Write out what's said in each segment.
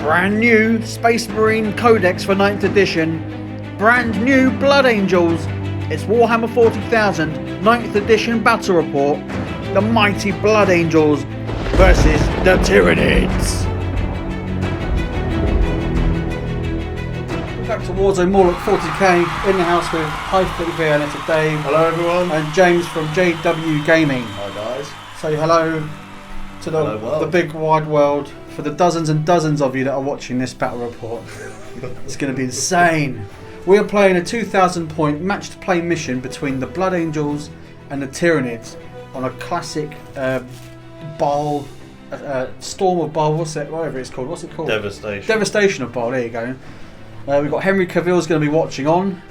brand new Space Marine Codex for 9th edition, brand new Blood Angels. It's Warhammer 40,000 9th edition battle report. The mighty Blood Angels versus the Tyranids. Back to Warzone Morloc 40k, in the house with High Fleet Vianetta Dave. Hello everyone. And James from JW Gaming. Hi guys. Say hello to the big wide world for the dozens and dozens of you that are watching this battle report. It's going to be insane. We are playing a 2,000 point match to play mission between the Blood Angels and the Tyranids on a classic BAAL, Storm of BAAL, whatever it's called. What's it called? Devastation. Devastation of BAAL, there you go. We've got Henry Cavill's going to be watching on.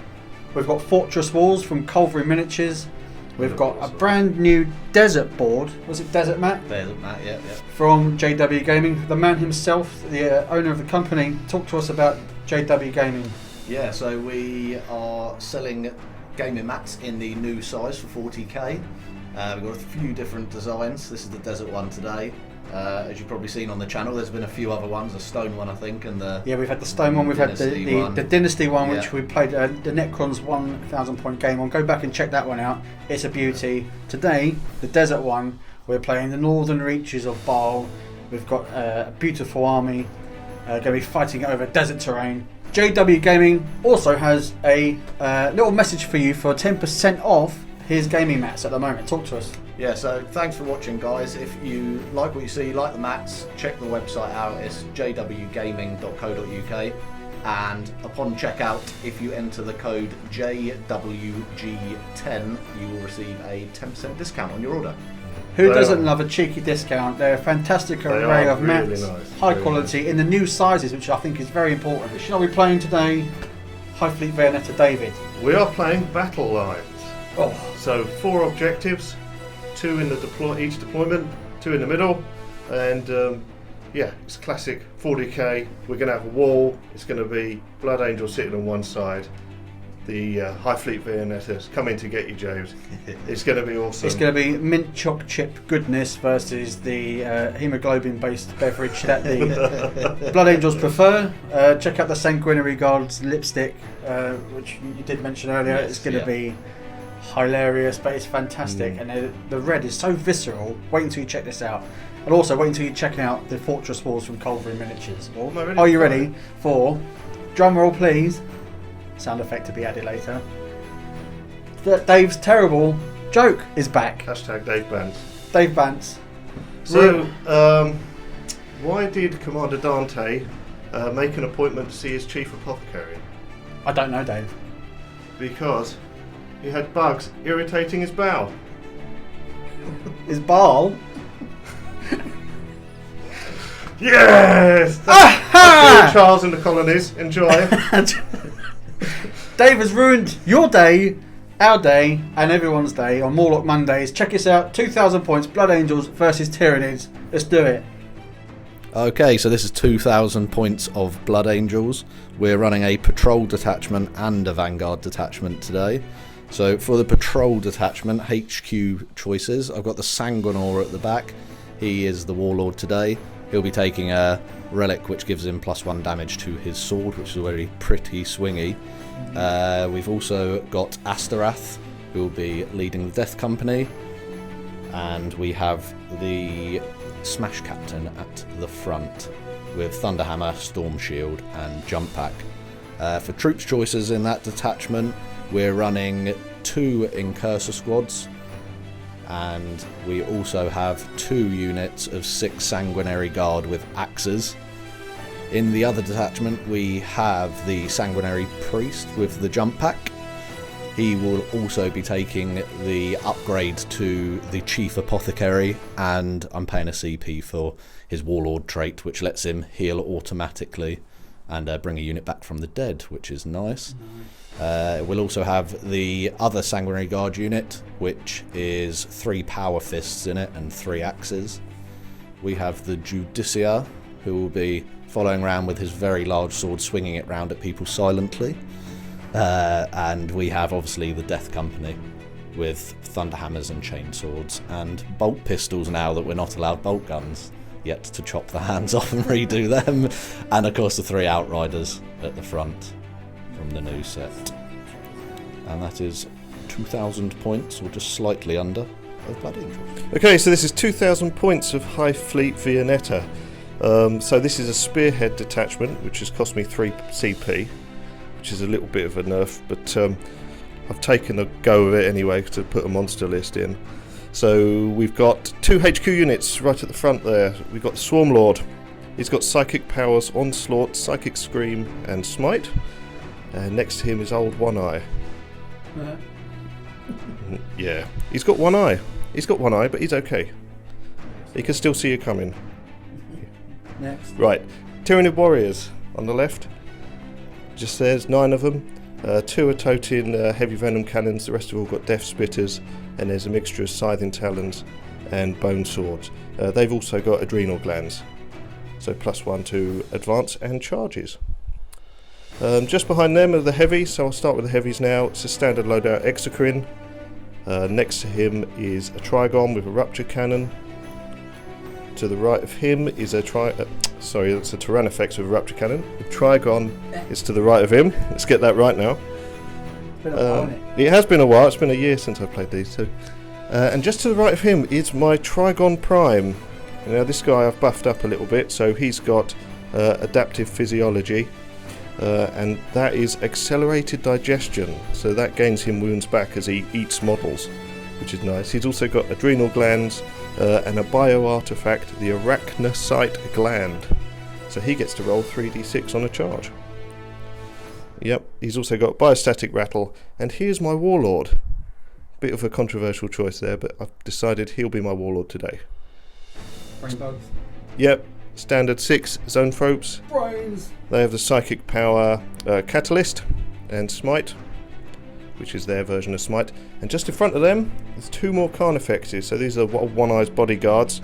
We've got Fortress Walls from Culvery Miniatures. We've got a brand new desert board. Was it Desert Matt? Desert Matt, yeah. From JW Gaming. The man himself, the owner of the company, talk to us about JW Gaming. Yeah, so we are selling gaming mats in the new size for 40k. We've got a few different designs. This is the desert one today. As you've probably seen on the channel, there's been a few other ones, a stone one I think, and we've had the stone one, we've had the Dynasty one, which we played the Necron's 1,000 point game on. Go back and check that one out, it's a beauty. Today, the desert one, we're playing the northern reaches of BAAL. We've got a beautiful army, going to be fighting over desert terrain. JW Gaming also has a little message for you for 10% off his gaming mats at the moment. Talk to us. Yeah, so thanks for watching guys. If you like what you see, like the mats, check the website out. It's jwgaming.co.uk, and upon checkout, if you enter the code JWG10, you will receive a 10% discount on your order. Who doesn't love a cheeky discount? They're a fantastic array of really mats, nice. high quality, in the new sizes, which I think is very important. Which are we playing today? High Fleet Vianetta David. We are playing battle lines. Oh. So 4 objectives, 2 in the each deployment, 2 in the middle, and it's classic 40k. We're going to have a wall. It's going to be Blood Angel sitting on one side. The High Fleet Vianettas coming to get you, James. It's going to be awesome. It's going to be mint choc chip goodness versus the hemoglobin based beverage that the Blood Angels prefer. Check out the Sanguinary Guards lipstick, which you did mention earlier. Yes, it's going to be hilarious, but it's fantastic, and the red is so visceral. Wait until you check this out, and also wait until you check out the Fortress Walls from Culvery Miniatures. Are you ready for drum roll, please? Sound effect to be added later. Dave's terrible joke is back. Hashtag Dave Bance. Dave Bance. So, why did Commander Dante make an appointment to see his chief apothecary? I don't know, Dave. Because he had bugs irritating his bowel. Is BAAL? Yes! That's Charles in the colonies. Enjoy. Dave has ruined your day, our day, and everyone's day on Morloc Mondays. Check us out. 2,000 points. Blood Angels versus Tyranids. Let's do it. Okay, so this is 2,000 points of Blood Angels. We're running a patrol detachment and a vanguard detachment today. So for the patrol detachment, HQ choices, I've got the Sanguinor at the back. He is the warlord today. He'll be taking a relic which gives him +1 damage to his sword, which is already pretty swingy. We've also got Astarath, who will be leading the Death Company. And we have the Smash Captain at the front with Thunderhammer, Storm Shield and Jump Pack. For troops choices in that detachment, we're running 2 Incursor squads, and we also have 2 units of 6 Sanguinary Guard with axes. In the other detachment we have the Sanguinary Priest with the Jump Pack. He will also be taking the upgrade to the Chief Apothecary, and I'm paying a CP for his Warlord trait, which lets him heal automatically and bring a unit back from the dead, which is nice. We'll also have the other Sanguinary Guard unit, which is 3 Power Fists in it and 3 axes. We have the Judicia, who will be following around with his very large sword, swinging it round at people silently. And we have obviously the Death Company with Thunderhammers and Chainswords and bolt pistols now that we're not allowed bolt guns. yet to chop the hands off and redo them. And of course the 3 Outriders at the front from the new set. And that is 2,000 points, or just slightly under, of Blood Angels. Okay, so this is 2,000 points of High Fleet Viennetta. So this is a spearhead detachment, which has cost me 3 CP, which is a little bit of a nerf, but I've taken a go of it anyway to put a monster list in. So we've got 2 HQ units right at the front there. We've got the Swarm Lord. He's got Psychic Powers, Onslaught, Psychic Scream and Smite. And next to him is Old One Eye. Yeah, he's got one eye. He's got one eye, but he's okay. He can still see you coming. Next. Right, Tyranid Warriors on the left. Just there's 9 of them. 2 are toting heavy venom cannons. The rest have all got death spitters, and there's a mixture of scything talons and bone swords. They've also got adrenal glands, so +1 to advance and charges. Just behind them are the heavies, so I'll start with the heavies now. It's a standard loadout Exocrine. Next to him is a Trigon with a rupture cannon. To the right of him is a that's a Tyrannifex with a rupture cannon. The Trigon is to the right of him. Let's get that right now. It's been a while, hasn't it? It has been a while. It's been a year since I've played these two. And just to the right of him is my Trigon Prime. Now this guy I've buffed up a little bit, so he's got adaptive physiology. And that is accelerated digestion, so that gains him wounds back as he eats models, which is nice. He's also got adrenal glands and a bio artifact, the arachnocyte gland, so he gets to roll 3d6 on a charge. Yep, he's also got biostatic rattle, and here's my warlord. Bit of a controversial choice there, but I've decided he'll be my warlord today. Brain bugs. Yep. Standard 6 Zoanthropes. Brains. They have the Psychic Power Catalyst and Smite, which is their version of Smite. And just in front of them, there's 2 more Carnifexes. So these are One Eye's bodyguards.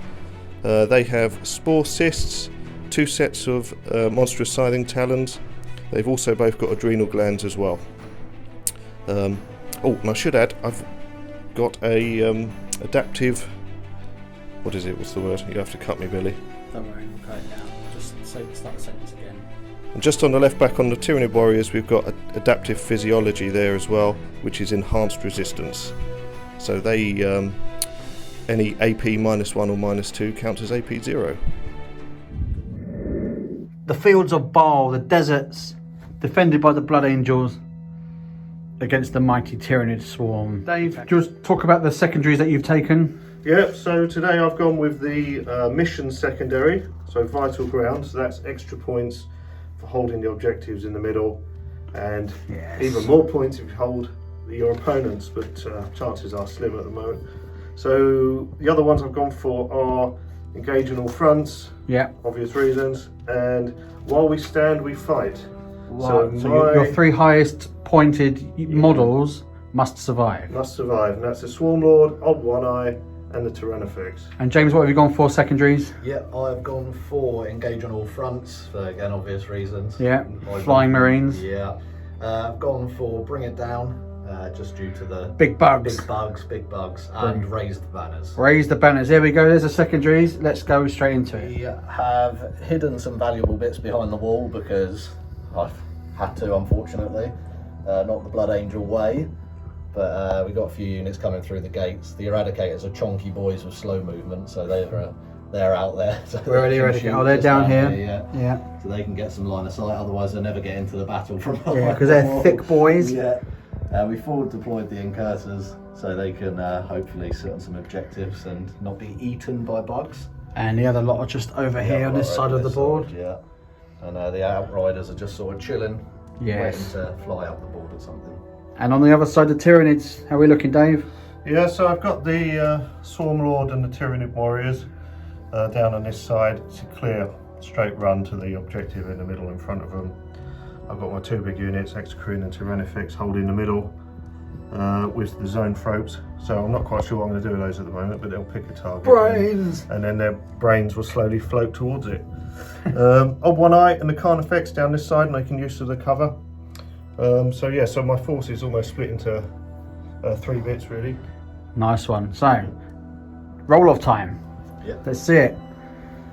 They have Spore Cysts, 2 sets of monstrous scything talons. They've also both got adrenal glands as well. Oh, and I should add, I've got a adaptive. What is it? What's the word? You have to cut me, Billy. Don't worry, we'll cut it down. Just start the sentence again. And just on the left back on the Tyranid Warriors, we've got adaptive physiology there as well, which is enhanced resistance. So they, any AP -1 or -2 counts as AP 0. The fields of BAAL, the deserts, defended by the Blood Angels against the mighty Tyranid swarm. Dave, just talk about the secondaries that you've taken. Yep, so today I've gone with the mission secondary, so vital ground, so that's extra points for holding the objectives in the middle, and even more points if you hold your opponents, but chances are slim at the moment. So the other ones I've gone for are engage on all fronts, obvious reasons, and while we stand we fight. Wow. So your 3 highest pointed models must survive. Must survive, and that's the Swarm Lord, Old One Eye, and the Tyrannifex. And James, what have you gone for secondaries? Yeah, I've gone for engage on all fronts for, again, obvious reasons. Yeah, Flying Marines. Yeah. I've gone for bring it down, just due to the big bugs, and raise the banners. Raise the banners. Here we go. There's the secondaries. Let's go straight into it. We have hidden some valuable bits behind the wall because I've had to, unfortunately. Not the Blood Angel way. But we've got a few units coming through the gates. The Eradicators are chonky boys with slow movement, so they're out there. So where are the Eradicators? Oh, they're down here. Yeah. So they can get some line of sight, otherwise they'll never get into the battle from because they're thick boys. Yeah. We forward deployed the Incursors, so they can hopefully sit on some objectives and not be eaten by bugs. And the other lot are just over here on this side of the board. Yeah. And the Outriders are just sort of chilling, waiting to fly up the board or something. And on the other side, the Tyranids. How are we looking, Dave? Yeah, so I've got the Swarm Lord and the Tyranid Warriors down on this side. It's a clear, straight run to the objective in the middle in front of them. I've got my 2 big units, Exocrine and Tyrannifex, holding the middle with the Zoanthropes. So I'm not quite sure what I'm going to do with those at the moment, but they'll pick a target. Brains! And then their brains will slowly float towards it. Old One Eye and the Carnifex down this side, making use of the cover. So my force is almost split into 3 bits really. Nice one. So, roll off time. Yeah. Let's see it.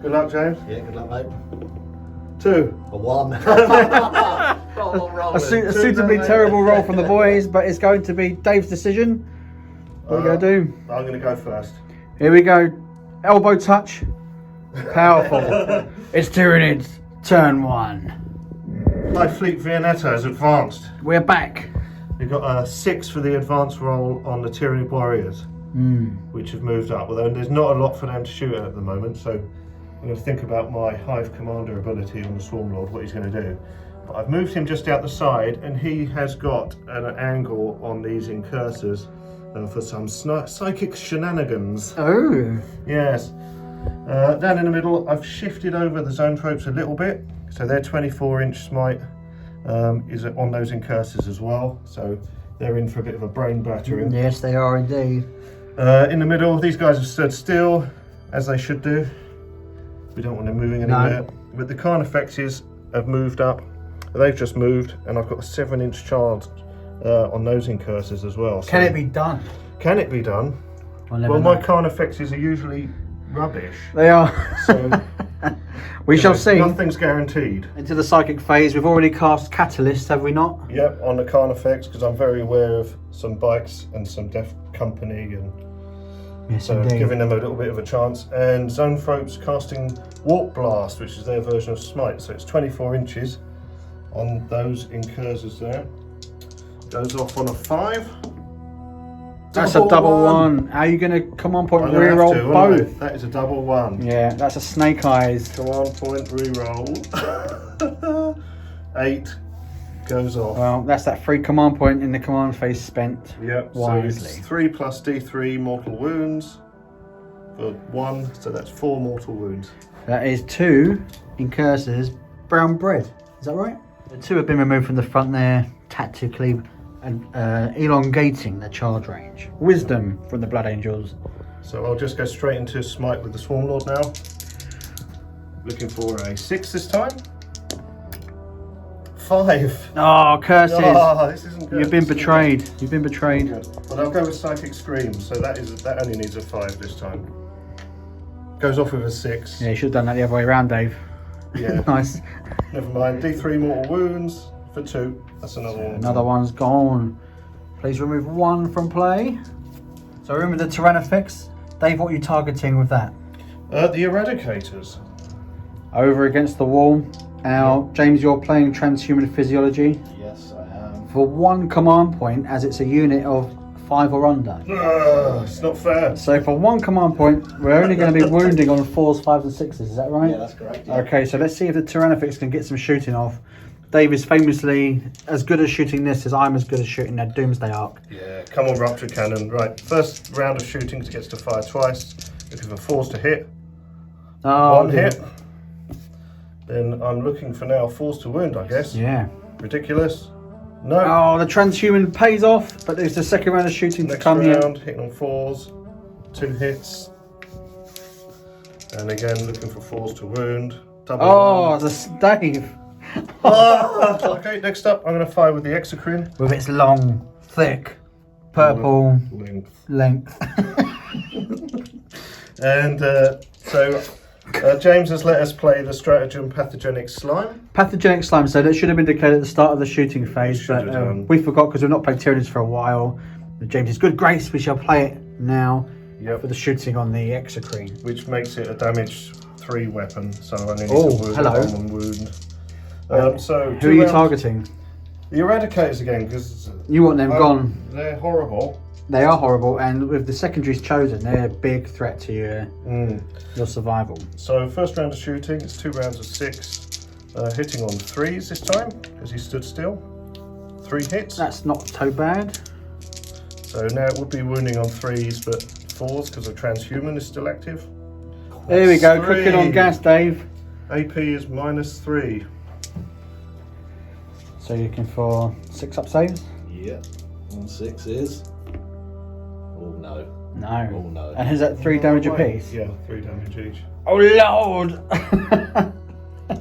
Good luck, James. Yeah, good luck, mate. 2. A 1. A suitably terrible roll from the boys, but it's going to be Dave's decision. What are you going to do? I'm going to go first. Here we go. Elbow touch. Powerful. It's Tyranids. Turn 1. My fleet Viennetta has advanced. We're back. We've got a 6 for the advanced roll on the Tyranid Warriors, which have moved up. Although there's not a lot for them to shoot at the moment, so I'm going to think about my Hive Commander ability on the Swarm Lord, what he's going to do. But I've moved him just out the side, and he has got an angle on these incursors for some psychic shenanigans. Oh. Yes. Down in the middle, I've shifted over the zone tropes a little bit, so their 24-inch smite is on those incursors as well, so they're in for a bit of a brain battering. Yes, they are indeed. In the middle, these guys have stood still, as they should do. We don't want them moving anywhere. No. But the Carnifexes have moved up. They've just moved, and I've got a 7-inch charge on those incursors as well. Can it be done? Can it be done? Well, my Carnifexes are usually rubbish. They are. So we shall see. Nothing's guaranteed. Into the psychic phase, we've already cast Catalyst, have we not? Yep, on the Carnifex, because I'm very aware of some bikes and some Death Company, and yes, so indeed. Giving them a little bit of a chance. And Zone Throats casting Warp Blast, which is their version of Smite, so it's 24 inches on those incursors there. Goes off on a 5. That's a double one. How are you going to command point reroll both? That is a double 1. Yeah, that's a snake eyes. Command point reroll. 8 goes off. Well, that's that free command point in the command phase spent. Yep, wisely. So it's 3 plus D3 mortal wounds for 1, so that's 4 mortal wounds. That is 2 incursors brown bread. Is that right? The 2 have been removed from the front there, tactically and elongating the charge range. Wisdom from the Blood Angels. So I'll just go straight into Smite with the Swarm Lord now. Looking for a 6 this time. 5. Oh, curses! Oh, this isn't good. You've been betrayed. You've been betrayed. But I'll go with Psychic Scream, so that only needs a 5 this time. Goes off with a 6. Yeah, you should have done that the other way around, Dave. Yeah. Nice. Never mind. D3 mortal wounds for 2. That's another one. Another one's gone. Please remove 1 from play. So remember the Tyrannifex. Dave, what are you targeting with that? The Eradicators. Over against the wall. Now, James, you're playing Transhuman Physiology. Yes, I am. For 1 command point, as it's a unit of 5 or under. It's not fair. So for 1 command point, we're only going to be wounding on 4s, 5s and 6s, is that right? Yeah, that's correct. Yeah. Okay, so let's see if the Tyrannifex can get some shooting off. Dave is famously as good at shooting this as I'm as good as shooting that Doomsday Arc. Yeah, come on, Rupture Cannon. Right, first round of shooting gets to fire twice. Looking for 4s to hit. Oh, 1 hit. Then I'm looking for now 4s to wound, I guess. Yeah. Ridiculous. No. Oh, the Transhuman pays off, but there's the second round of shooting Next to come round, here. hitting on 4s. 2 hits. And again, looking for 4s to wound. Double Oh, Dave. Okay, next up, I'm going to fire with the Exocrine. With its long, thick, purple length. And so James has let us play the Stratagem Pathogenic Slime. Pathogenic Slime, so that should have been declared at the start of the shooting phase, but we forgot because we've not played Tyranids for a while. James' good grace, we shall play it now for the shooting on the Exocrine. Which makes it a damage 3 weapon, so I only need to wound. So who are you targeting? The Eradicators again, because you want them gone. They're horrible. They are horrible, and with the secondaries chosen, they're a big threat to your survival. So first round of shooting, it's 2 rounds of 6, hitting on 3s this time because he stood still. 3 hits. That's not so bad. So now it would be wounding on 3s, but 4s because the Transhuman is still active. There we go, cooking on gas, Dave. AP is -3. So you're looking for 6 up saves? Yeah. On 6 is. Oh no. No. Oh no. And is that 3 damage apiece? Yeah, 3 damage each. Oh Lord!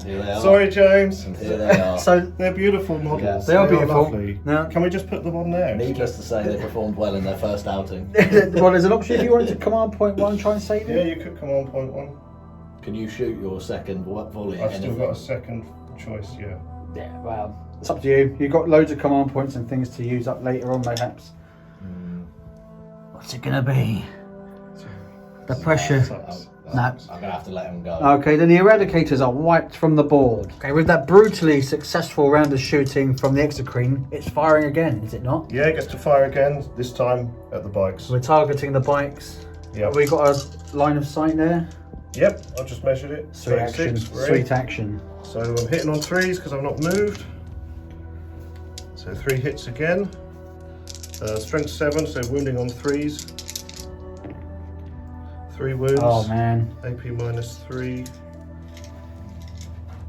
Here they are. Sorry, James. And here they are. So they're beautiful models. Yes. they are beautiful. Lovely. Now, Can we just put them on there? Needless to say, they performed well in their first outing. well, there's an option if you wanted to command point 1, try and save Yeah, it. you could come on point 1. Can you shoot your second volley? I've still got a second choice, yeah. Yeah, well, it's up to you. You've got loads of command points and things to use up later on, perhaps. What's it gonna be? The pressure. No. I'm gonna have to let him go. Okay, then the Eradicators are wiped from the board. Okay, with that brutally successful round of shooting from the Exocrine, it's firing again, is it not? Yeah, it gets to fire again, this time at the bikes. We're targeting the bikes. Yep. Have we got a line of sight there? Yep, I've just measured it. Sweet action. 36, we're in. Sweet action. So I'm hitting on 3s because I've not moved. So 3 hits again. Strength 7, so wounding on 3s. 3 wounds. Oh man. AP -3.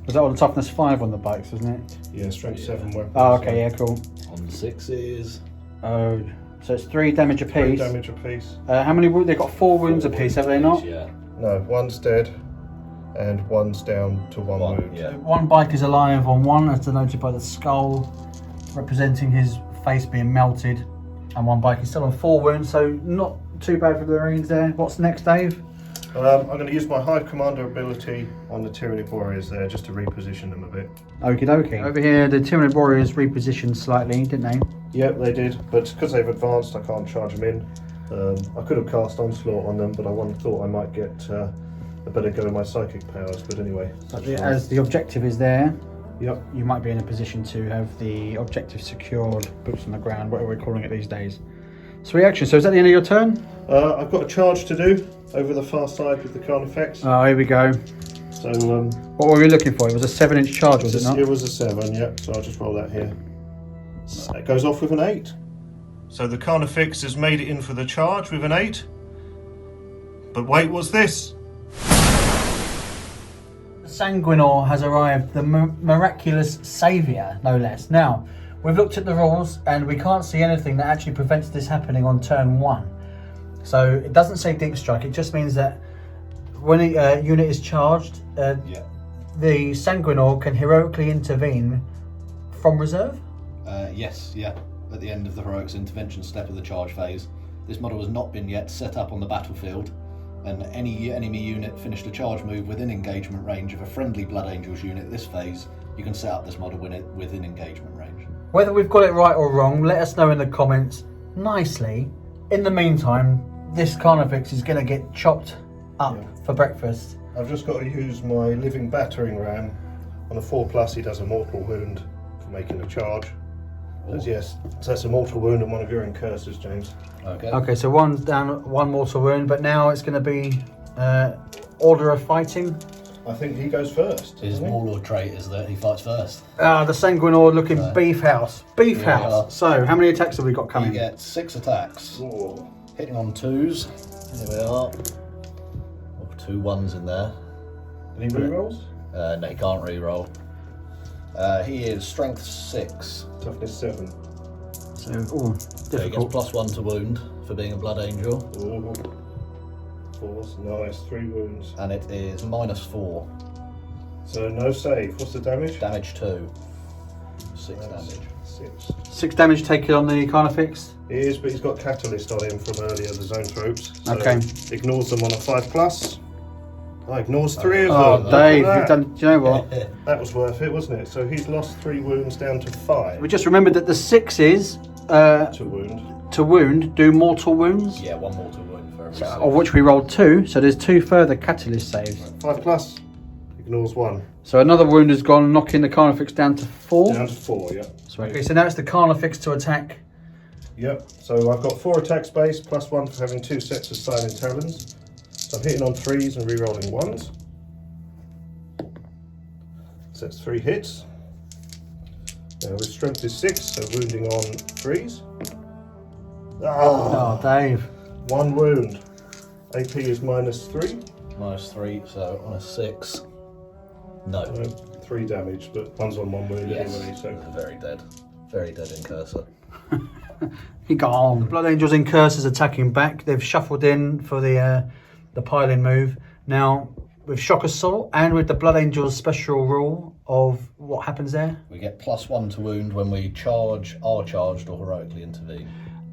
Was that on toughness 5 on the bikes, wasn't it? Yeah, strength 7 weapons. Oh, okay, yeah, cool. On 6s. Oh, so it's 3 damage 3 apiece. damage apiece. How many wounds? They've got 4 wounds apiece, have they not? Yeah. No, 1's dead and 1's down to 1 wound. Yeah. One bike is alive on 1, as denoted by the skull, representing his face being melted. And 1 bike is still on 4 wounds, so not too bad for the Marines there. What's next, Dave? I'm going to use my Hive Commander ability on the Tyranid Warriors there, just to reposition them a bit. Okie dokie. Over here, the Tyranid Warriors repositioned slightly, didn't they? Yep, they did, but because they've advanced, I can't charge them in. I could have cast Onslaught on them, but I thought I might get a better go with my psychic powers, but anyway. As the objective is there, Yep. you might be in a position to have the objective secured, boots on the ground, whatever we're calling it these days. Sweet action. So is that the end of your turn? I've got a charge to do over the far side with the Carnifex. Oh, here we go. So What were we looking for? It was a 7-inch charge, was it not? It was a 7, yep, so I'll just roll that here. It goes off with an 8. So the Carnifex has made it in for the charge with an 8. But wait, what's this? The Sanguinor has arrived, the miraculous saviour, no less. Now, we've looked at the rules and we can't see anything that actually prevents this happening on turn 1. So it doesn't say deep strike, it just means that when a unit is charged, the Sanguinor can heroically intervene from reserve? Yes, yeah. At the end of the Heroic's intervention step of the charge phase, this model has not been yet set up on the battlefield, and any enemy unit finished a charge move within engagement range of a friendly Blood Angels unit at this phase, you can set up this model within engagement range. Whether we've got it right or wrong, let us know in the comments nicely. In the meantime, this Carnifex is going to get chopped up for breakfast. I've just got to use my living battering ram. On a 4+, he does a mortal wound for making a charge. Yes, so that's a mortal wound and one of your incursors, James. Okay. Okay, so 1's down, 1 mortal wound, but now it's going to be order of fighting. I think he goes first. His warlord trait is that he fights first. The Sanguinor looking beef house. Beef house. So, how many attacks have we got coming? You get 6 attacks. Ooh. Hitting on 2s. Here we are. 2 1s in there. Any rerolls? No, he can't reroll. He is strength 6. Toughness 7. So, So he gets +1 to wound for being a Blood Angel. Ooh. 4's nice, 3 wounds. And it is -4. So no save. What's the damage? Damage 2. 6 damage. 6. 6 damage taken on the Carnifex. He is, but he's got Catalyst on him from earlier, the Zone Tropes. So Okay. Ignores them on a 5+. Ignores 3 of Oh, them. Look Dave, at you've done. Do you know what? That was worth it, wasn't it? So he's lost 3 wounds down to 5 We just remembered that the 6s to wound. to wound do mortal wounds, Yeah, 1 mortal wound for every six. of which we rolled 2. So there's 2 further catalyst saves. 5+. Ignores 1. So another wound has gone, knocking the Carnifex down to 4. Down to 4, yeah. So, okay, so now it's the Carnifex to attack. Yep. So I've got 4 attack space, +1 for having 2 sets of Silent Talons. So I'm hitting on 3s and re-rolling 1s. So that's 3 hits. Now his strength is 6, so wounding on 3s. Oh, Dave. 1 wound. AP is -3. -3, so on a 6. No. 3 damage, but one's on 1 wound Yes. anyway, so. Very dead. Very dead incursor. He gone. Blood Angels and Curses attacking back. They've shuffled in for the pile-in move. Now, with Shock Assault and with the Blood Angels special rule of what happens there, We get +1 to wound when we charge, are charged, or heroically intervene.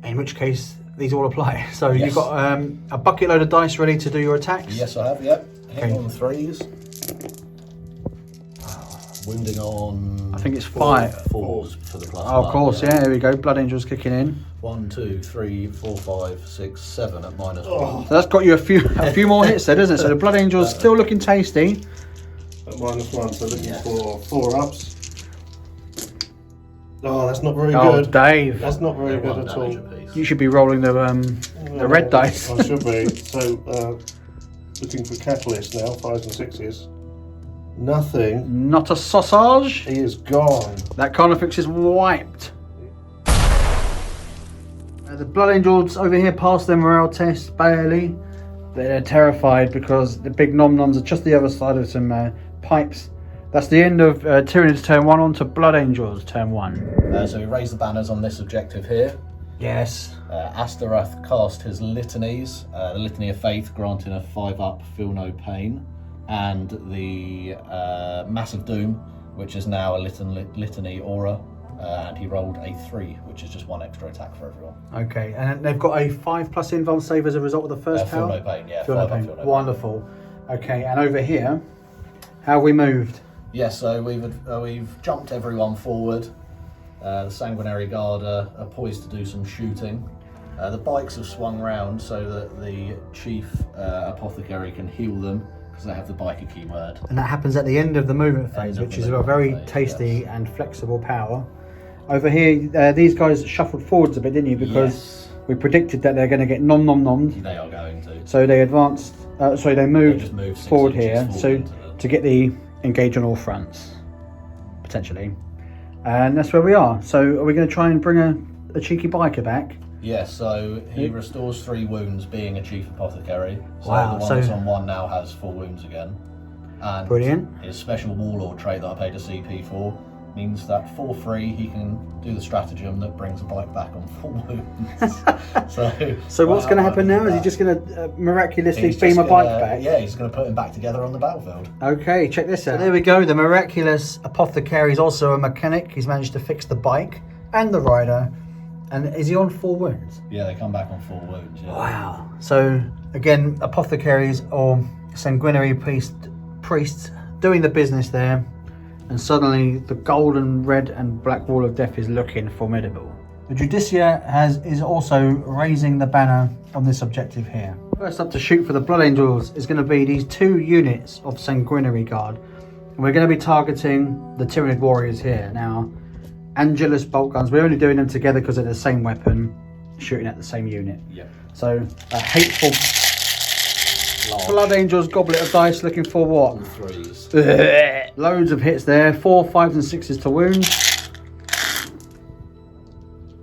in which case these all apply. So Yes. you've got a bucket load of dice ready to do your attacks. Yes, I have, yep. Hit on 3s. Wounding on. I think it's 5. 4s for the plus. Oh, of course, yeah. Here we go. Blood Angels kicking in. 1, 2, 3, 4, 5, 6, 7 at -1. So that's got you a few more hits there, doesn't it? So the Blood Angels still looking tasty. At -1, so looking for 4-ups. Oh, that's not very good. Dave. That's not very good at all. You should be rolling the red dice. I should be. So, looking for catalyst now, 5s and 6s. Nothing. Not a sausage. He is gone. That Carnifex is wiped. The Blood Angels over here passed their morale test barely. They're terrified because the big nom-noms are just the other side of some pipes. That's the end of Tyranids turn 1 on to Blood Angels turn 1. So we raise the banners on this objective here. Yes. Astaroth cast his litanies. The Litany of Faith granting a 5-up, feel no pain. And the Massive Doom, which is now a litany aura. And he rolled a 3, which is just 1 extra attack for everyone. Okay, and they've got a 5+ invuln save as a result of the first feel power? no pain, yeah. Feel no pain. Wonderful. Okay, and over here, how have we moved? Yes, so we've jumped everyone forward. The Sanguinary Guard are poised to do some shooting. The bikes have swung round so that the Chief Apothecary can heal them because they have the biker keyword. And that happens at the end of the movement phase, which is a very tasty and flexible power. Over here, these guys shuffled forwards a bit, didn't you? Because we predicted that they're going to get nom-nom-nommed. They are going to. So they advanced, they moved forward here. So forward to get the engage on all fronts, potentially. And that's where we are. So are we going to try and bring a cheeky biker back? Yes, so he restores 3 wounds being a Chief Apothecary. So wow, the one that's on 1 now has 4 wounds again. And brilliant. His special Warlord trait that I paid a CP for means that for free he can do the stratagem that brings a bike back on 4 wounds. so what's going to happen now? Is he just going to miraculously beam a bike back? Yeah, he's going to put him back together on the battlefield. Okay, check this out. So there we go. The miraculous Apothecary is also a mechanic. He's managed to fix the bike and the rider. And is he on 4 wounds? Yeah, they come back on 4 wounds. Yeah. Wow. So again, apothecaries or sanguinary priests doing the business there. And suddenly the golden, red and black wall of death is looking formidable. The Judicia is also raising the banner on this objective here. First up to shoot for the Blood Angels is going to be these 2 units of Sanguinary Guard. And we're going to be targeting the Tyranid Warriors here. Now, Angelus bolt guns, we're only doing them together because they're the same weapon, shooting at the same unit. Yeah. So a hateful Blood Angels goblet of dice looking for what? 3s. Loads of hits there, 4, 5s and 6s to wound.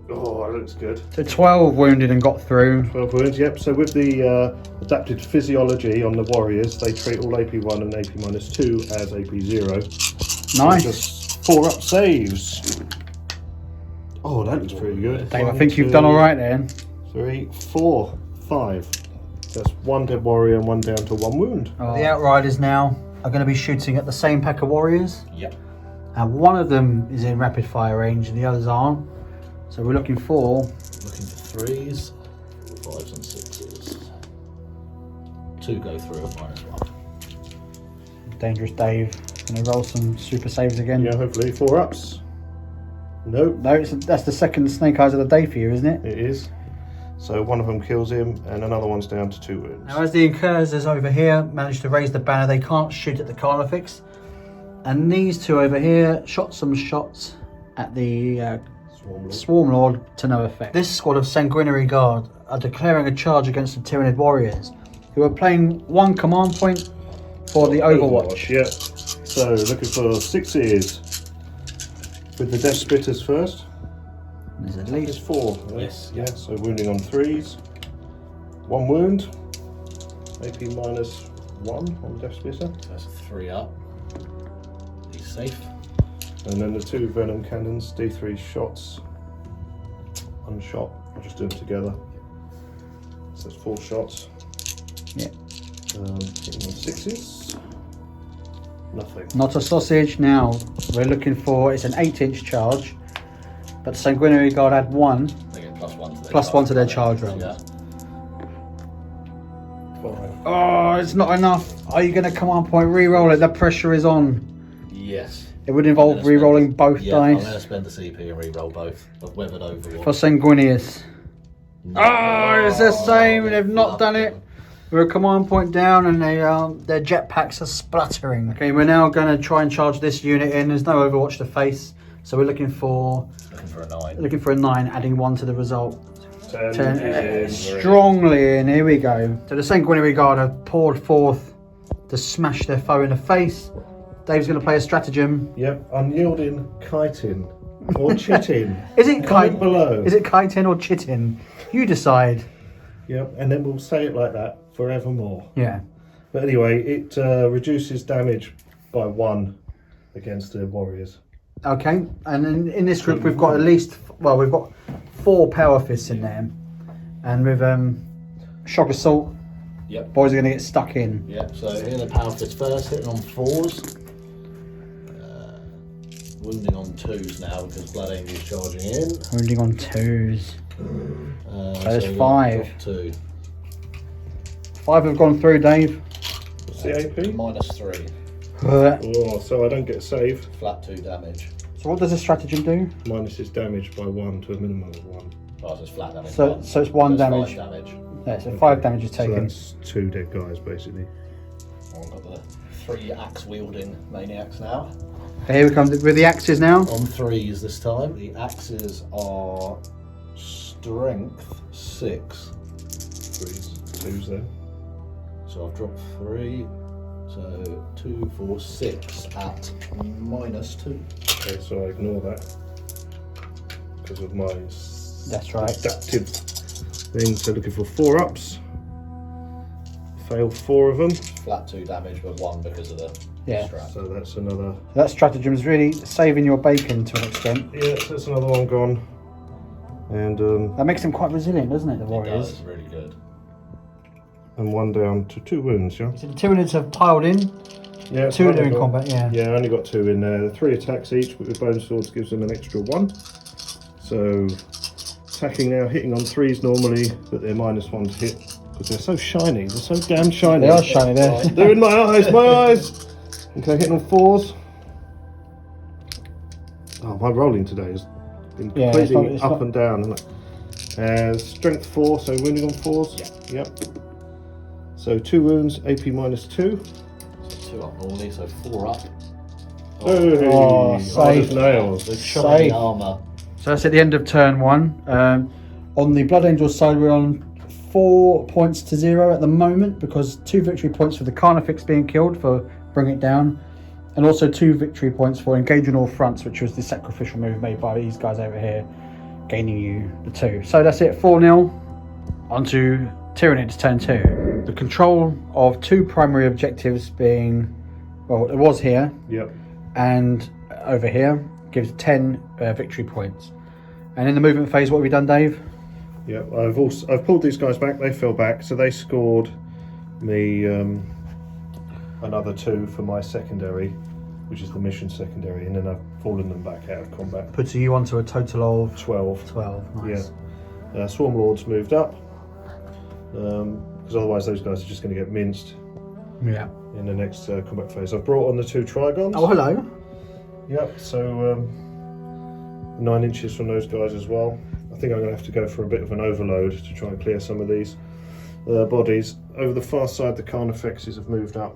Oh, that looks good. So 12 wounded and got through. 12 wounds, yep. So with the adapted physiology on the warriors, they treat all AP1 and AP-2 as AP0. Nice. So just 4-up saves. Oh, that looks pretty good. Dave, I think you've done all right there. 3, 4, 5. That's 1 dead warrior and 1 down to 1 wound. Oh. The Outriders now are going to be shooting at the same pack of warriors. Yep. And one of them is in rapid fire range and the others aren't. So we're looking for 3s, 5s and 6s. 2 go through at -1. Dangerous Dave. Going to roll some super saves again. Yeah, hopefully 4-ups. Nope. No, that's the second snake eyes of the day for you, isn't it? It is. So one of them kills him and another one's down to 2 wounds. Now as the Incursors over here manage to raise the banner, they can't shoot at the Carnifex. And these 2 over here shot some shots at the Swarm Lord to no effect. This squad of Sanguinary Guard are declaring a charge against the Tyranid Warriors, who are playing 1 command point for the Overwatch. Yeah. So looking for 6s. With the Death Spitters first. There's at It's least 4. Yes. Yeah, so wounding on 3s. 1 wound. AP -1 on Death Spitter. So that's 3 up. He's safe. And then the 2 Venom Cannons, D3 shots. 1 shot. I'll just do them together. So that's 4 shots. Yeah. Hitting on 6s. Nothing. not a sausage. Now we're looking for, it's an 8-inch charge, but Sanguinary Guard had 1. They get +1 to their +1 to their charge roll. Yeah. 5. Oh, it's not enough. Are you going to command point re-roll it? The pressure is on. Yes. It would involve re-rolling both Yeah, I'm dice. going to spend the CP and re-roll both. I've weathered Overwatch. For Sanguinius. No. Oh, it's the same. They've not Love done them. it. We're a command point down and their jetpacks are spluttering. Okay, we're now going to try and charge this unit in. There's no Overwatch to face. So we're looking for a 9. Looking for a 9, adding 1 to the result. 10 strongly in. Here we go. So the Sanguinary Guard have poured forth to smash their foe in the face. Dave's going to play a stratagem. Yep, unyielding kiting or chitting. Is it Comment below. Is it kiting or chitting? You decide. Yep, and then we'll say it like that forevermore. Yeah. But anyway, it reduces damage by 1 against the warriors. Okay, and in this group we've got at least, well, we've got 4 power fists in there, and with shock assault, Yep. boys are going to get stuck in. Yep, so hitting the power fist first, hitting on 4s. Wounding on 2s now because Blood Angel's charging in. Wounding on 2s. There's so 5. drop 2. 5 have gone through, Dave. What's the AP? -3. Oh, so I don't get a save. Flat 2 damage. So what does the stratagem do? Minus his damage by 1 to a minimum of 1. Oh, so it's flat damage. So it's 1 damage. 5 damage. Yeah, so 5 damage is So taken. that's 2 dead guys, basically. I've got the 3 axe wielding maniacs now. Here we come with the axes now. On 3s this time. The axes are strength 6. 2s then. So I've dropped 3. So 2, 4, 6 at -2. Okay, so I ignore that because of my That's right. adaptive thing. So looking for 4 ups. Fail 4 of them. Flat 2 damage, but 1 because of the Yeah. strap. So that's another. That stratagem's really saving your bacon to an extent. Yeah, so that's another one gone. And That makes them quite resilient, doesn't it, the It warriors? does, really good. and 1 down to 2 wounds. Yeah. So the Tyranids have piled in. Yeah. 2 only are in got- combat, yeah. Yeah, I only got 2 in there. 3 attacks each, but with bone swords gives them an extra 1. So attacking now, hitting on 3s normally, but they're -1 to hit because they're so shiny. They're so damn shiny. They are shiny there. They're in my eyes. My eyes. Okay, hitting on 4s. Oh, my rolling today has been Yeah, completely it's up not- and down. Strength 4, so wounding on 4s. Yeah. Yep. So 2 wounds, AP -2. So 2 up normally, so 4 up. Hey, Oh, hard safe. as nails. The shiny Safe. armour. So that's at the end of turn 1. On the Blood Angel side, we're on 4 points to 0 at the moment because 2 victory points for the Carnifex being killed for Bring It Down, and also 2 victory points for Engaging All Fronts, which was the sacrificial move made by these guys over here, gaining you the 2. So that's it, 4-0. On to Tyranids turn 2. The control of 2 primary objectives being, well, it was here Yep. and over here, gives 10 victory points. And in the movement phase, what have we done, Dave? Yeah, I've pulled these guys back. They fell back, so they scored me another 2 for my secondary, which is the mission secondary, and then I've fallen them back out of combat. Puts you onto a total of 12. 12. Nice. Yeah. Swarm Lords moved up because otherwise those guys are just going to get minced Yeah. in the next combat phase. I've brought on the 2 Trigons. Oh, hello. Yep. So 9 inches from those guys as well. I think I'm going to have to go for a bit of an overload to try and clear some of these bodies. Over the far side, the Carnifexes have moved up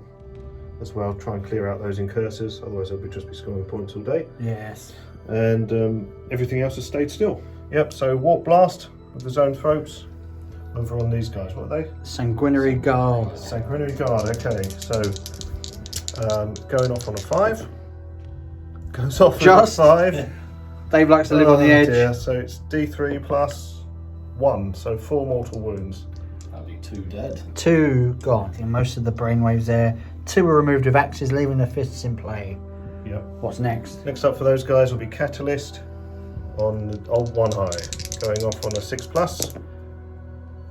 as well. Try and clear out those incursors, otherwise they'll just be scoring points all day. Yes. And everything else has stayed still. Yep. So Warp Blast with the Zone Throats over on these guys. What are they? Sanguinary Guard. Sanguinary Guard. Okay. So going off on a 5. Goes off Just on a 5. Dave likes to live on the edge. Dear. So it's D3 plus 1, so 4 mortal wounds. That'd be 2 dead. 2 gone. Yeah, most of the brainwaves there. 2 were removed with axes, leaving the fists in play. Yep. What's next? Next up for those guys will be Catalyst on the old 1 high, going off on a 6 plus.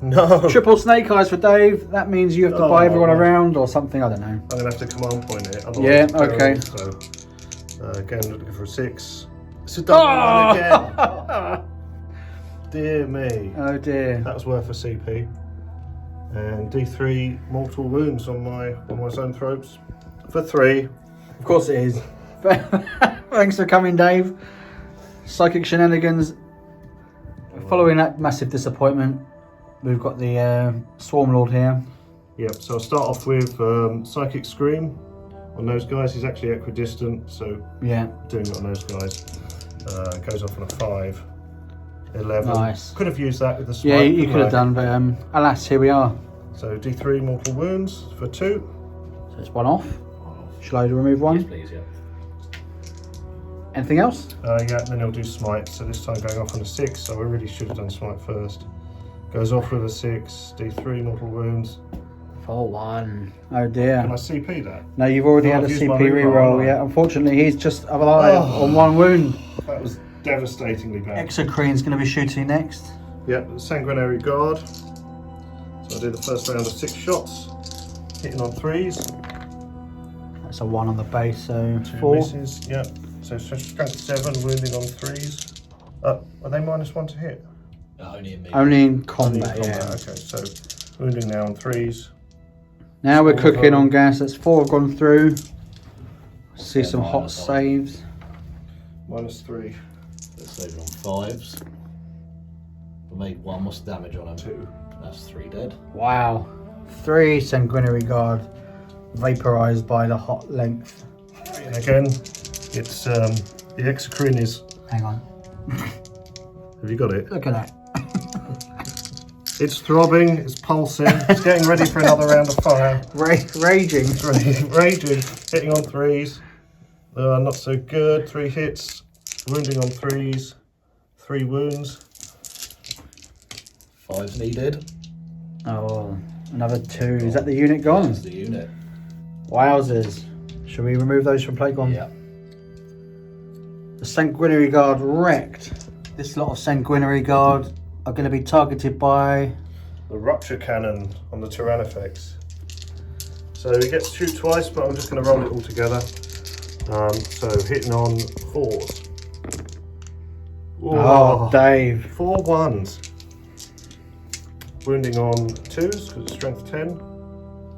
No. Triple snake eyes for Dave. That means you have to Oh, buy everyone man. around or something. I don't know. I'm going to have to command point it. Otherwise Yeah, it's terrible. okay. So again, looking for a 6. It's a double 1 again. Dear me. Oh dear. That was worth a CP. And D3 mortal wounds on my zoanthropes for 3. Of course it is. Thanks for coming, Dave. Psychic shenanigans. Following that massive disappointment, we've got the Swarm Lord here. Yep, so I'll start off with Psychic Scream on those guys. He's actually equidistant, so yeah, doing it on those guys. Goes off on a 5. 11. Nice. Could have used that with the smite. Yeah, you could have done, but alas, here we are. So D3 mortal wounds for 2. So it's 1 off. Shall I remove 1? Yes, please, yeah. Anything else? Yeah, and then he'll do smite. So this time going off on a 6, so I really should have done smite first. Goes off with a 6, D3 mortal wounds. For 1. Oh dear. Can I CP that? No, you've already had a I've used my CP reroll. reroll. Yeah, unfortunately, he's just alive on 1 wound. That was devastatingly bad. Exocrine's going to be shooting next. Yep, Sanguinary Guard. So I do the first round of 6 shots, hitting on 3s. That's a 1 on the base, so 2 4. misses. Yep. So strength 7, wounding on 3s. Are they -1 to hit? Only in me. Only in Only combat, in yeah. combat. Okay, so wounding now on 3s. Now we're Four cooking gone. on gas. That's 4 have gone through. See Yeah, some hot minus on. saves. -3, Let's save it on 5s. We made 1. What's the damage on him? 2. That's 3 dead. Wow. 3 Sanguinary Guard vaporized by the hot length. And again, it's the Exocrine is. Hang on. Have you got it? Look at that. It's throbbing. It's pulsing. It's getting ready for another round of fire. Raging. It's raging. Hitting on 3s. Not so good. 3 hits. Wounding on 3s. 3 wounds. 5's needed. Oh, another 2. Is that the unit gone? That's the unit. Wowzers. Should we remove those from Plague-On? Yeah. The Sanguinary Guard wrecked. This lot of Sanguinary Guard are going to be targeted by... The Rupture Cannon on the Tyrannifex. So he gets to shoot twice, but I'm just going to roll it all together. So hitting on 4s. Oh, Dave. 4 1s. Wounding on 2s, because it's strength 10.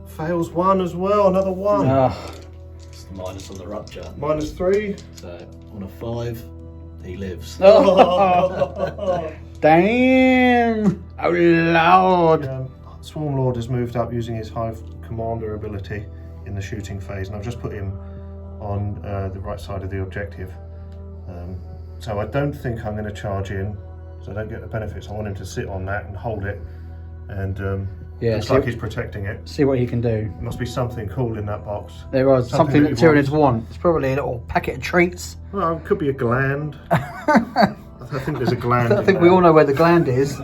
Fails 1 as well, another 1. Oh, It's the minus on the rupture. -3. So on a 5, he lives. damn. Oh, Lord. Swarm Lord has moved up using his Hive Commander ability in the shooting phase, and I've just put him on the right side of the objective. So I don't think I'm going to charge in, so I don't get the benefits. I want him to sit on that and hold it, and Yeah, looks like he's protecting it. See what he can do. There must be something cool in that box. There was something that he Tyranids wants. want. It's probably a little packet of treats. Well, it could be a gland. I think there's a gland. I think we all know where the gland is.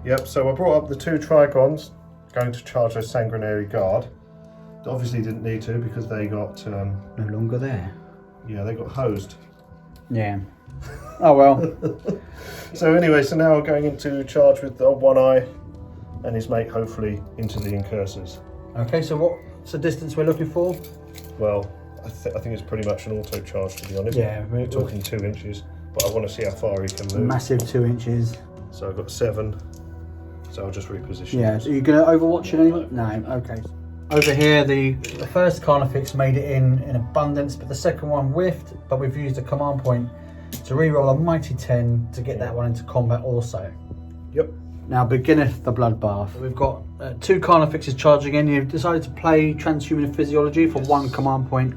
Yep, so I brought up the 2 Trigons, going to charge a Sanguinary Guard. Obviously didn't need to because they got... No longer there. yeah, they got hosed. Yeah. Oh well. So anyway, so now we're going into charge with the One Eye and his mate, hopefully, into the Incursors. Okay, so what's the distance we're looking for? Well, I think it's pretty much an auto charge, to be honest. Yeah, we're talking 2 inches, but I want to see how far he can move. Massive 2 inches. So I've got 7, so I'll just reposition. Yeah, so you're going to overwatch it anyway? No, okay. Over here, the first Carnifex made it in abundance, but the second one whiffed, but we've used a command point to reroll a mighty 10 to get that one into combat also. Yep. Now beginneth the bloodbath. We've got 2 Carnifexes charging in. You've decided to play Transhuman Physiology for 1 command point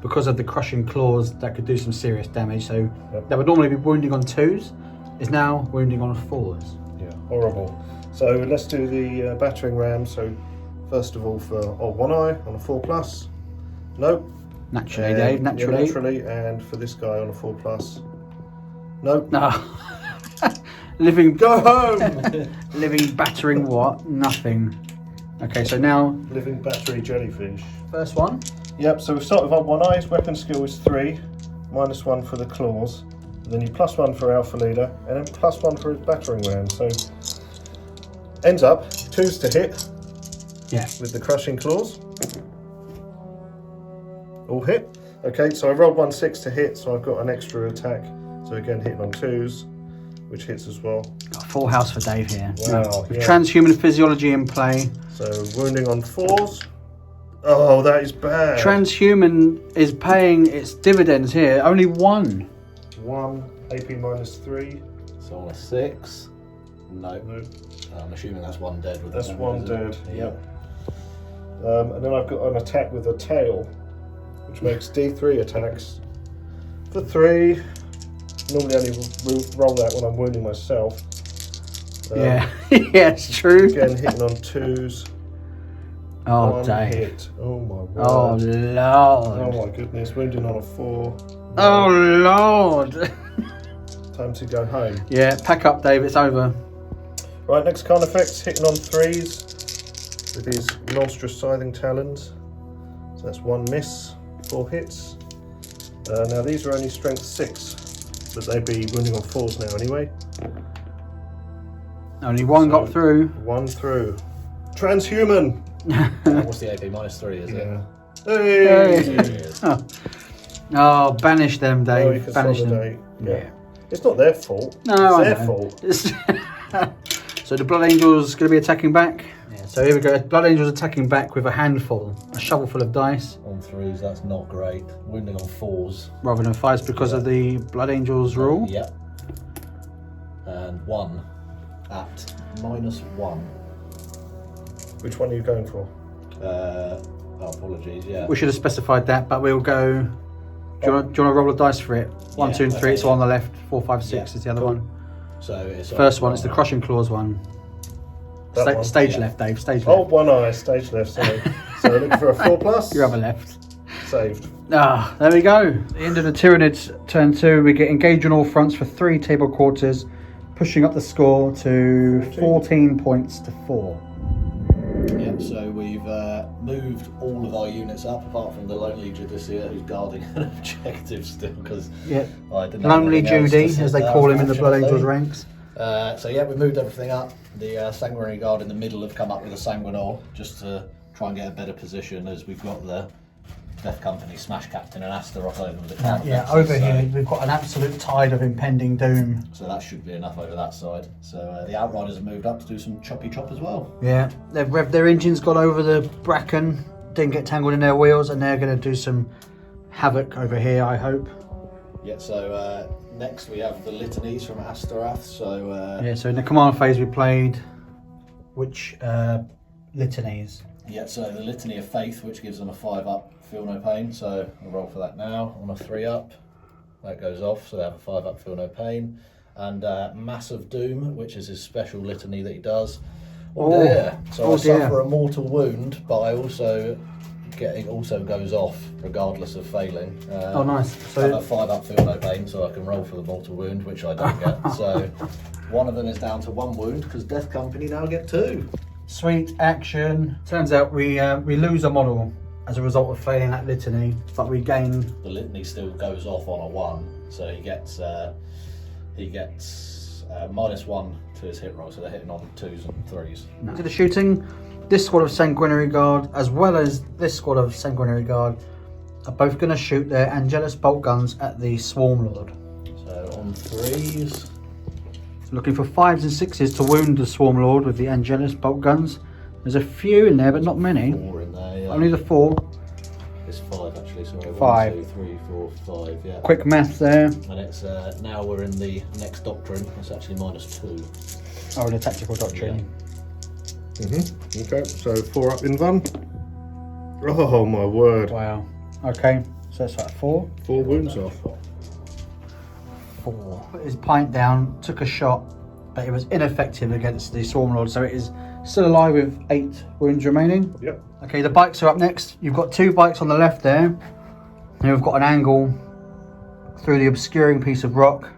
because of the crushing claws that could do some serious damage. So that would normally be wounding on 2s, is now wounding on 4s. Yeah, horrible. So let's do the battering ram. So first of all for One Eye on a 4+. Nope. Naturally, Dave, Yeah, naturally. naturally, and for this guy on a 4+. Nope. No. Living... Go home! Living battering what? Nothing. Okay, so now... Living battery jellyfish. First one. Yep, so we start with One Eye. His weapon skill is 3, -1 for the claws. And then you +1 for Alpha Leader, and then +1 for his battering ram. So ends up 2s to hit. Yeah. With the crushing claws. All hit. Okay, so I rolled 1 6 to hit, so I've got an extra attack. So again, hitting on 2s. which hits as well. Got a full house for Dave here. Wow, With yeah. transhuman physiology in play. So wounding on 4s. Oh, that is bad. Transhuman is paying its dividends here. Only 1. 1 AP -3. So on a 6. No. No, I'm assuming that's 1 dead with that's that, 1 isn't it? dead. Yep. And then I've got an attack with a tail, which makes D3 attacks for 3. Normally only roll that when I'm wounding myself. Yeah, yeah, it's true. Again, hitting on 2s. Oh, 1 Dave. hit. Oh my word. Oh, Lord. Oh my goodness. Wounding on a 4. Oh, Lord. Time to go home. Yeah, pack up, Dave. It's over. Right, next card effects, hitting on 3s with these monstrous scything talons. So that's 1 miss, 4 hits. Now these are only strength 6, but they'd be wounding on 4s now anyway. Only 1 got through. 1 through. Transhuman! What's the AP -3, is it? Hey! Oh, banish them, Oh, you Dave. Banish them. consolidate. Yeah. It's not their fault. No, it's I their know. fault. So the Blood Angel's going to be attacking back. Yeah, so here we go. Blood Angel's attacking back with a handful, a shovelful of dice. On 3s, that's not great. Wounding on 4s. Rather than 5s because of the Blood Angel's rule. Yep. And 1 at -1. Which one are you going for? Apologies, yeah. We should have specified that, but we'll go. Do you want to roll a dice for it? 1, Yeah, 2, and 3. okay, It's on the left. 4, 5, 6 Yeah, is the other cool. one. So it's First one is the Crushing Claws one. That one? Stage Yeah. left, Dave. Stage Oh, left. 1 eye, stage left, sorry. So looking for a 4+. Your other left. Saved. Ah, there we go. The end of the Tyranids turn 2. We get engaged on all fronts for 3 table quarters, pushing up the score to 14 points to 4. Yeah, so we've moved all of our units up, apart from the Lonely Judicia, who's guarding an objective still, because Yeah. I didn't have Lonely anything else Judy, to as sit they down, call him in the Blood unfortunately. Angels ranks. So yeah, we moved everything up. The Sanguinary Guard in the middle have come up with a Sanguinor, just to try and get a better position, as we've got the Death Company Smash Captain and Astaroth over the counter. Yeah, over here we've got an absolute tide of impending doom. So that should be enough over that side. So the Outriders have moved up to do some choppy chop as well. Yeah, they've revved their engines, got over the bracken, didn't get tangled in their wheels, and they're going to do some havoc over here, I hope. Yeah, so next we have the Litanies from Astaroth. So Yeah, so in the command phase we played which litanies? yeah, so the Litany of Faith, which gives them a 5-up, feel no pain. So I'll roll for that now. On a 3-up, that goes off, so they have a 5-up, feel no pain. And Massive Doom, which is his special litany that he does. Oh, dear. So oh I dear. suffer a mortal wound, but I also goes off regardless of failing. Oh, nice. I So have a 5-up, feel no pain, so I can roll for the mortal wound, which I don't get. So one of them is down to 1 wound, because Death Company now get 2. sweet action. Turns out we lose a model as a result of failing that litany, but we gain. The litany still goes off on a 1, so he gets -1 to his hit roll, so they're hitting on 2s and 3s. To the shooting, this squad of Sanguinary Guard, as well as this squad of Sanguinary Guard, are both going to shoot their Angelus bolt guns at the Swarm Lord. So on 3s, Looking for 5s and 6s to wound the Swarm Lord with the Angelus bolt guns. There's a few in there, but not many. 4 in there. Yeah. Only the 4. It's 5 actually. Sorry. 5. 1, 2, 3, 4, 5. Yeah. Quick math there. And it's now we're in the next doctrine. It's actually -2. Oh, the tactical doctrine. Okay, so 4 up in one. Oh my word. Wow. Okay, so that's like 4. 4 wounds off. 4. Put his pint down, took a shot, but it was ineffective against the Swarm Lord, so it is still alive with 8 wounds remaining. Yep. Okay, the bikes are up next. You've got 2 bikes on the left there, and we've got an angle through the obscuring piece of rock,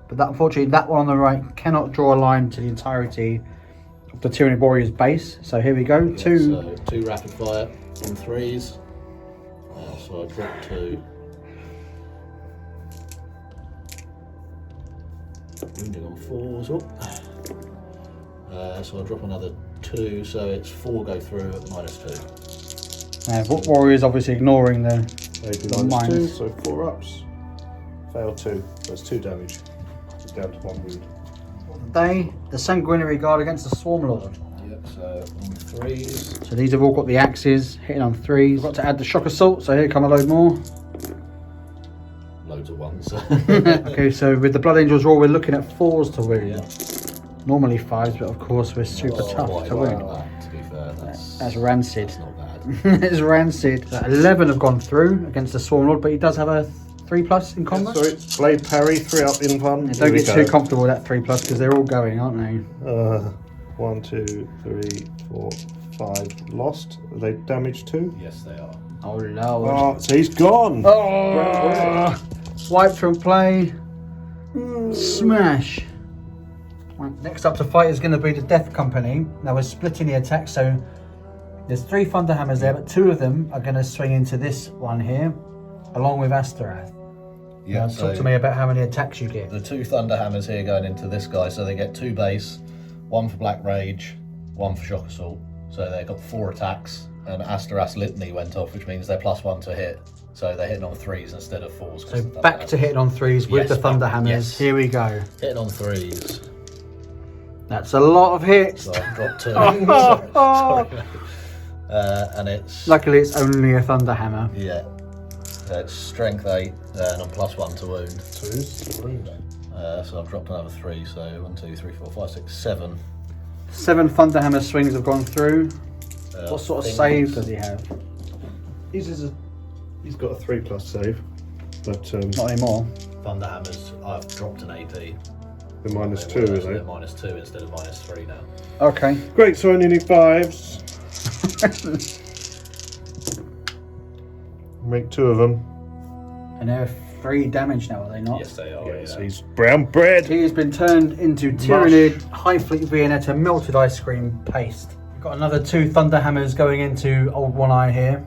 but that, unfortunately that one on the right cannot draw a line to the entirety of the Tyranid Warrior's base. So here we go. Yeah, 2. So 2 rapid fire on 3s. So I drop 2. Wounding on 4s. So I'll drop another 2, so it's 4 go through at -2. Warrior's obviously ignoring the Maybe The -2, minus. so 4 ups. Fail 2. That's 2 damage. It's down to 1 wound. day. The Sanguinary Guard against the Swarm Lord. Yep, so on 3s. So these have all got the axes, hitting on 3s. We've got to add the Shock Assault, so here come a load more. Loads of 1s. Okay, so with the Blood Angels roll, we're looking at 4s to win. Yeah. Normally 5s, but of course we're super tough to win. To be fair, That's rancid. That's not bad. It's rancid. 11 have gone through against the Swarm Lord, but he does have a 3+ in combat. Sorry, blade parry, 3 up in one. Yeah, don't get too comfortable with that 3+, because they're all going, aren't they? 1, 2, 3, 4, 5 lost. Are they damaged too? Yes, they are. Oh lord. Oh, so he's gone. Oh, wiped from play. Smash. Right, next up to fight is going to be the Death Company. Now we're splitting the attack, so there's 3 Thunderhammers there, but 2 of them are going to swing into this one here, along with Astorath. Yeah. Now, talk to me about how many attacks you get. The 2 Thunderhammers here going into this guy, so they get 2 base, 1 for Black Rage, 1 for Shock Assault. So they've got 4 attacks, and Astorath's Litany went off, which means they're +1 to hit. So they're hitting on 3s instead of 4s. So back to hitting on 3s with Yes, the Thunderhammers. yes. Here we go. Hitting on 3s. That's a lot of hits. So I've dropped 2. Sorry. And it's... Luckily it's only a Thunderhammer. Yeah. It's strength 8, and I'm +1 to wound. 2s to wound. So I've dropped another 3, so 1, 2, 3, 4, 5, 6, 7. 7 Thunderhammer swings have gone through. What sort of things. save does he have? He's got a 3+ save, but Not anymore. Thunderhammers, I've dropped an AP. the -2, They're is it? -2 instead of -3 now. Okay. Great, so I only need 5s. Make 2 of them. And they're 3 damage now, are they not? Yes, they are. Yeah, Yeah. so he's brown bread. He has been turned into Tyranid, High Fleet Viennetta, melted ice cream paste. We've got another 2 Thunderhammers going into Old One Eye here.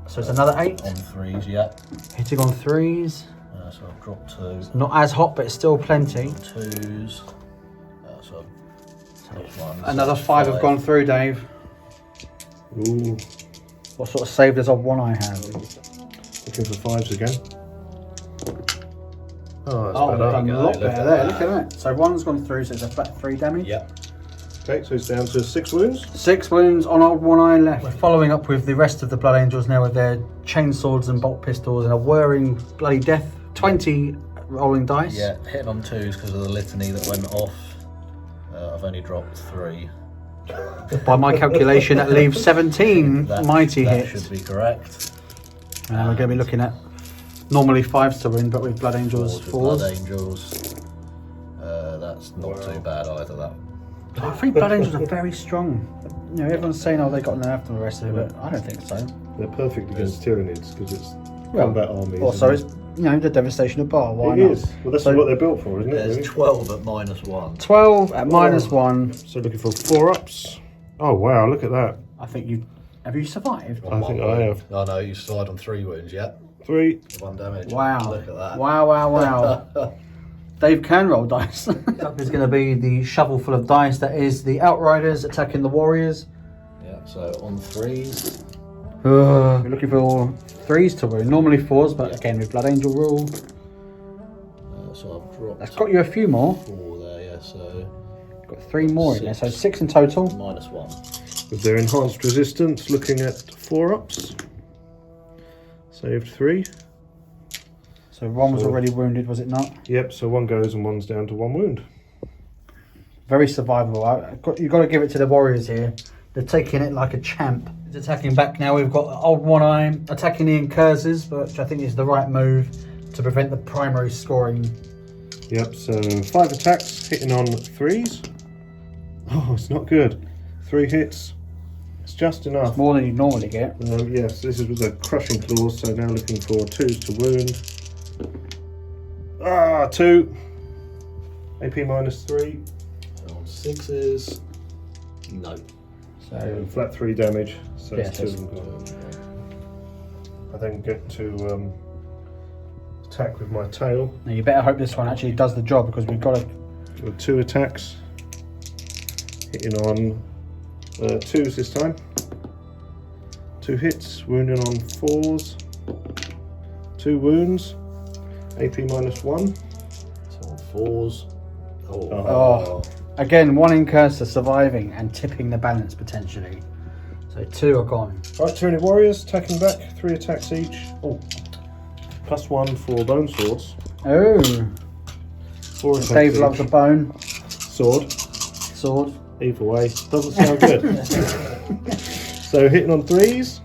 So it's another 8. On 3s, yeah. Hitting on 3s. So I've dropped 2. Not as hot, but it's still plenty. 2s. So I've dropped 1. Another 5 have gone through, Dave. Ooh, What sort of save does Old One Eye have? looking for 5s again. Oh, that's Oh, we've better. done a lot Look better at there. that. Look at that. So 1's gone through, so it's a flat 3 damage. Yep. Okay, so he's down to 6 wounds. 6 wounds on Old One Eye left. We're following up with the rest of the Blood Angels now with their chain swords and bolt pistols and a whirring bloody death. 20 rolling dice. Yeah, hitting on 2s because of the litany that went off. I've only dropped 3. By my calculation, that leaves 17 mighty that hits. should be correct. And we're going to be looking at normally 5s to win, but with Blood Angels 4s. Blood Angels. That's not too bad either. That. I think Blood Angels are very strong. You know, everyone's saying, oh, they got nerfed and the rest of it, but I don't think so. They're perfect against Tyranids because it's combat armies. Also, it's, you know, the devastation of BAAL. Why It not? is. Well, that's So- what they're built for, isn't it? There's really? 12 at -1. 12 at -1. So looking for 4-ups. Oh wow, look at that. I think you have you survived? I think I have. Oh no, you slide on 3 wounds, yeah. 3. 1 damage. Wow. Look at that. Wow. Dave can roll dice. Up is going to be the shovel full of dice. That is the Outriders attacking the Warriors. Yeah, so on 3s. We're looking for 3s to win. Normally 4s, but again with Blood Angel rule. So I've dropped That's got you a few more. 4 there, yeah, so Got 3 more in there, so 6 in total. -1. With their enhanced resistance, looking at 4-ups. Saved 3. So 1 was already wounded, was it not? Yep, so 1 goes and 1's down to 1 wound. Very survivable. You've got to give it to the Warriors here. They're taking it like a champ. It's attacking back now. We've got Old One Eye attacking the Incursors, which I think is the right move to prevent the primary scoring. Yep, so 5 attacks, hitting on 3s. Oh, it's not good. 3 hits. It's just enough. More than you normally get. Yes, this is with a crushing claws, so now looking for 2s to wound. 2. AP -3. So on 6s. No. So Flat 3 damage, so Yeah, it's 2 so of them gone. I then get to attack with my tail. now you better hope this one actually does the job, because we've got to. With 2 attacks, hitting on 2s this time. 2 hits, wounding on 4s. 2 wounds, AP -1. So on 4s. Oh. Again, one incurser surviving and tipping the balance potentially. So 2 are gone. Right, Tyranid Warriors attacking back, 3 attacks each. Oh, +1 for bone swords. Oh. 4 attacks Dave each. loves a bone. Sword. Either way, doesn't sound good. So hitting on 3s.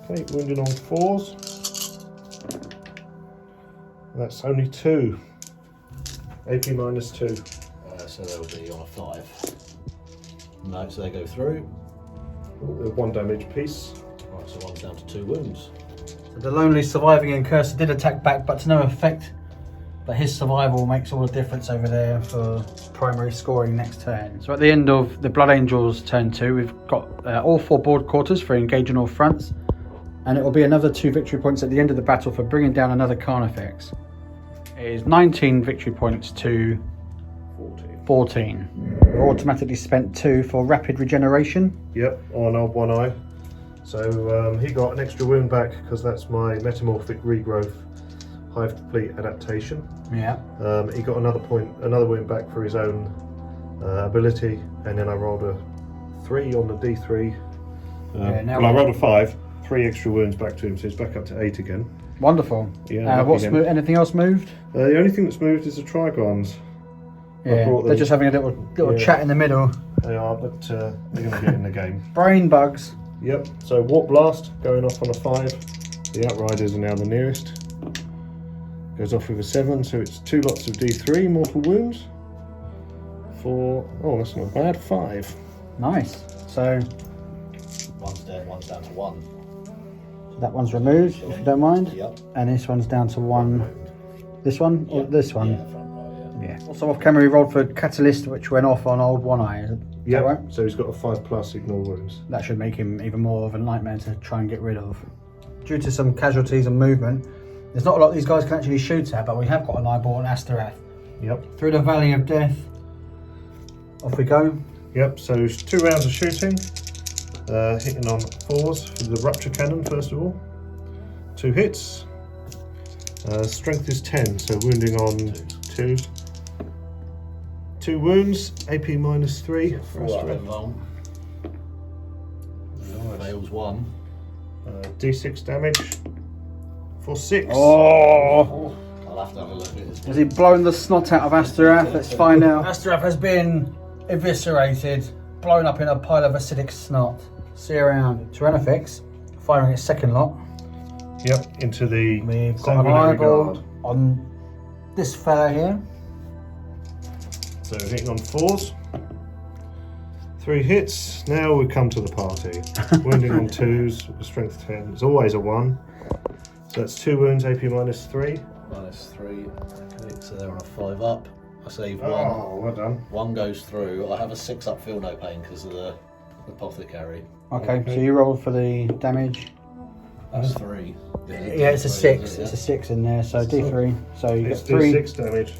Okay, wounding on 4s. That's only 2. AP -2. So they'll be on a 5. No, so they go through. 1 damage piece. Right, so one's down to 2 wounds. So the lonely surviving incurser did attack back, but to no effect. But his survival makes all the difference over there for primary scoring next turn. So at the end of the Blood Angels turn 2, we've got all 4 board quarters for engaging all fronts. And it will be another 2 victory points at the end of the battle for bringing down another Carnifex. It is 19 victory points to 14. We've automatically spent 2 for rapid regeneration. Yep, on old One Eye. So he got an extra wound back because that's my metamorphic regrowth hive complete adaptation. Yeah. He got another wound back for his own ability, and then I rolled a 3 on the D3. I rolled a 5, 3 extra wounds back to him, so he's back up to 8 again. Wonderful. Yeah. Anything else moved? The only thing that's moved is the Trigons. Yeah, they're just having a little chat in the middle. They are, but they're going to get in the game. Brain bugs. Yep, so Warp Blast going off on a 5. The Outriders are now the nearest. Goes off with a 7, so it's 2 lots of D3 mortal wounds. Oh, that's not bad, 5. Nice. So One's dead, one's down to 1. that one's removed, if you don't mind. Yep. And this one's down to 1. This one or this one? Yeah, front row, yeah. Yeah. Also off camera, we rolled for Catalyst, which went off on old One Eye. Is that right? So he's got a 5+ ignore wounds. That should make him even more of a nightmare to try and get rid of. Due to some casualties and movement, there's not a lot these guys can actually shoot at, but we have got an eyeball and Asterath. Yep. Through the Valley of Death. Off we go. Yep, so it's 2 rounds of shooting. Hitting on 4s with the Rupture Cannon, first of all. 2 hits. Strength is 10, so wounding on 2s. 2 wounds, AP -3 for Asterath. Fails 1. D6 damage for 6. Oh! I'll have to have a look at this. Has he blown the snot out of Asterath? Let's find out. Asterath has been eviscerated, blown up in a pile of acidic snot. See around. Tyrannofix firing its second lot. Yep, into the We've got an sanguinary eyeball guard. on this fella here. So hitting on 4s. 3 hits. Now we come to the party. Wounding on 2s with a strength 10. There's always a 1. So that's 2 wounds, AP -3. -3. Okay, so they're on a 5 up. I save 1. Oh, well done. 1 goes through. I have a 6 up, feel no pain because of the apothecary. Okay, so you roll for the damage. That's 3. Yeah, it's a 6. It's a 6 in there, so D3. So you get It's 3. D6 damage.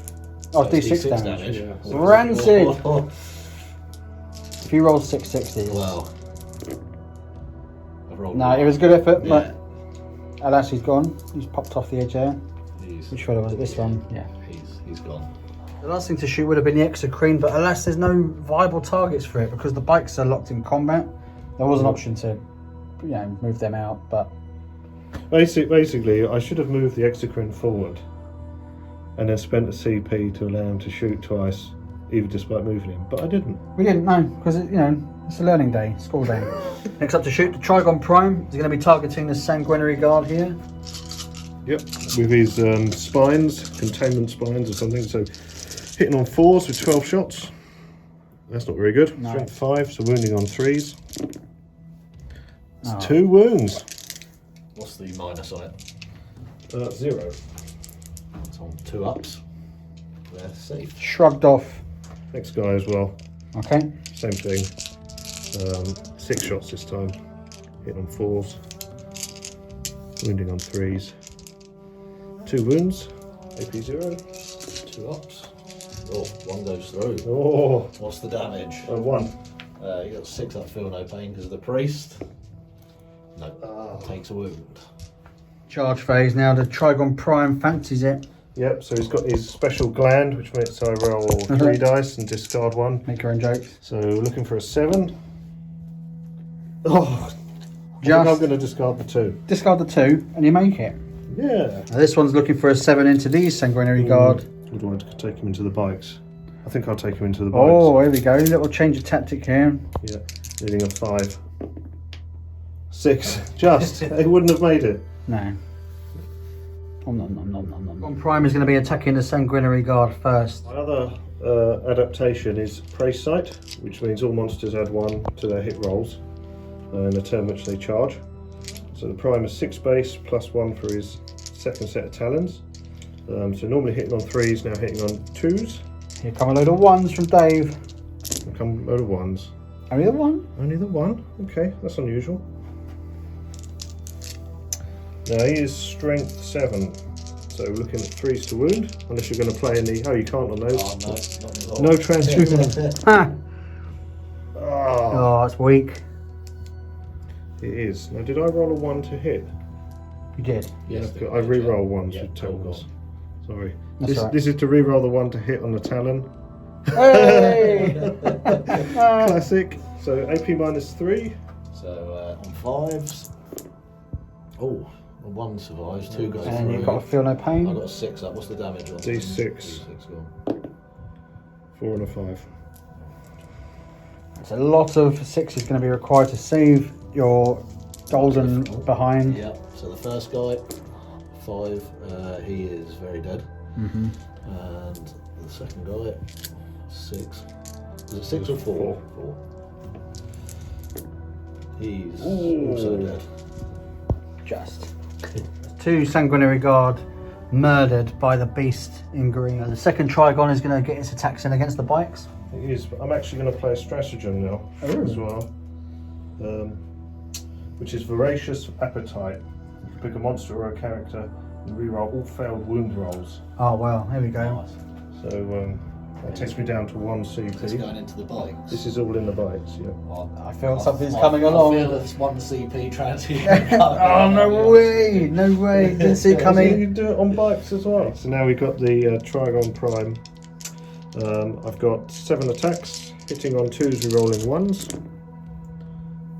Oh, So D6 D6 damage. Yeah. Rancid! If you roll 660s. Wow. I've rolled No, one. it was a good effort, Yeah. but alas, he's gone. He's popped off the edge there. He's, Which fellow was it? This one? Yeah. He's gone. The last thing to shoot would have been the Exocrine, but alas, there's no viable targets for it because the bikes are locked in combat. There was an option to, move them out, but Basically, I should have moved the Exocrine forward and then spent a CP to allow him to shoot twice, even despite moving him. But I didn't. we didn't know because it's a learning day, school day. Next up to shoot the Trigon Prime. He's going to be targeting the Sanguinary Guard here. Yep, with his spines, containment spines or something. So hitting on 4s with 12 shots. That's not very good. No. Strength 5, so wounding on 3s. It's Oh. 2 wounds. What's the minus on it? 0. It's on 2 ups. They're safe. Shrugged off. Next guy as well. Okay. Same thing. 6 shots this time. Hitting on 4s. Wounding on 3s. 2 wounds. AP 0. 2 ups. Oh, 1 goes through. Oh, What's the damage? 1. You got 6 up, feel no pain because of the priest. No, takes a wound. Charge phase now. The Trigon Prime fancies it. Yep, so he's got his special gland, which makes I roll 3 dice and discard 1. Make your own jokes. So looking for a 7. Oh, I think I'm going to discard the 2. Discard the 2 and you make it. Yeah. Now this one's looking for a 7 into these Sanguinary Guard. Or do I want to take him into the bikes? I think I'll take him into the bikes. Oh, here we go. Little change of tactic here. Yeah, needing a 5. 6. Just. They wouldn't have made it. No. One Prime is going to be attacking the Sanguinary Guard first. My other adaptation is Prey Sight, which means all monsters add 1 to their hit rolls in a turn which they charge. So the Prime is 6 base plus 1 for his second set of talons. So normally hitting on 3s, now hitting on 2s. Here come a load of 1s from Dave. Here come a load of 1s. Only the 1? Only the 1? Okay, that's unusual. Now he is strength 7, so we're looking at 3s to wound, unless you're going to play in the... Oh, you can't on those. Oh, no, not at all. No transhuman. Ha! Oh, Oh, it's weak. it is. Now, did I roll a 1 to hit? You did. Yes, I re-roll 1s yeah, with talons. Sorry. That's This, all right. this is to re-roll the 1 to hit on the talon. Hey! Classic. So AP minus 3. So on 5s. Oh, well, 1 survives, 2 goes And through. you've got to feel no I pain. got a 6 up. What's the damage on D6. D6 gone. 4 and a 5. It's a lot of 6 is going to be required to save your golden behind. Yeah, so the first guy, 5, he is very dead. Mm-hmm. And the second guy, 6. Is it 6 or 4? 4. He's also dead. Just. 2 Sanguinary Guard murdered by the beast in green. The second Trigon is going to get its attacks in against the bikes. It is, but I'm actually going to play a stratagem now as well, which is Voracious Appetite. You can pick a monster or a character and reroll all failed wound rolls. Oh well, here we go. Nice. So that takes me down to 1 It's CP. going into the bikes. This is all in the bites, yeah. I feel something's coming along. I feel there's 1 CP transition. Oh no way! No way! Didn't see it So coming. you can do it on bikes as well. So now we've got the Trigon Prime. I've got 7 attacks, hitting on 2s, rerolling 1s.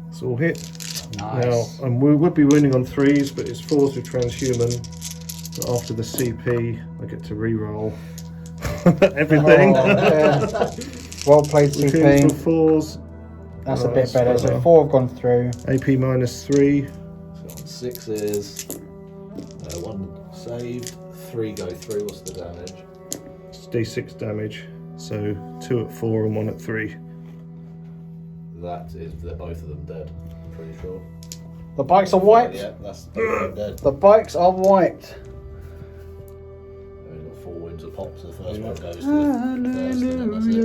It's all hit. Nice. Now, we would be winning on 3s, but it's 4s with transhuman. But after the CP, I get to reroll everything. Oh, yeah. Well played, Looking CP. for 4s. That's a bit better. So 4 have gone through. AP minus 3. So on 6s, 1 saved, 3 go through. What's the damage? It's D6 damage. So 2 at 4 and 1 at 3. That is, they're both of them dead. I'm pretty sure. The bikes are wiped. Yeah, that's both of them dead. The bikes are wiped. We've got 4 wounds a pop, so the first one goes to the first, and then that's it.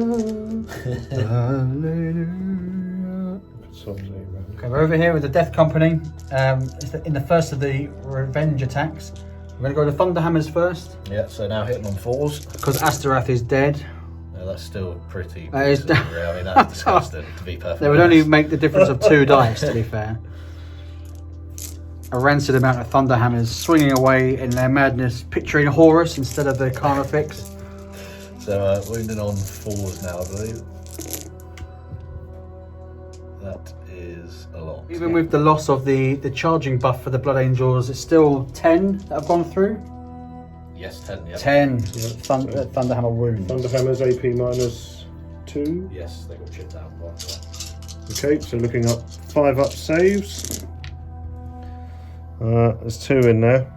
Okay, we're over here with the Death Company. It's in the first of the revenge attacks. We're going to go to Thunderhammers first Yeah, so now hitting on 4s. because Asterath is dead. No, that's still pretty. That is- decent, really. I mean, that's disgusting, to be perfect. They would only make the difference of 2 dice, to be fair. A rancid amount of Thunderhammers swinging away in their madness, picturing Horus instead of the Carnifex. So wounding on 4s now, I believe. That is a lot. Even with the loss of the charging buff for the Blood Angels, it's still 10 that have gone through. Yes, 10, yeah. 10 Thunderhammer wounds. Thunderhammer's AP minus 2. Yes, they got chipped out quite well. Okay, so looking up 5 up saves. There's 2 in there.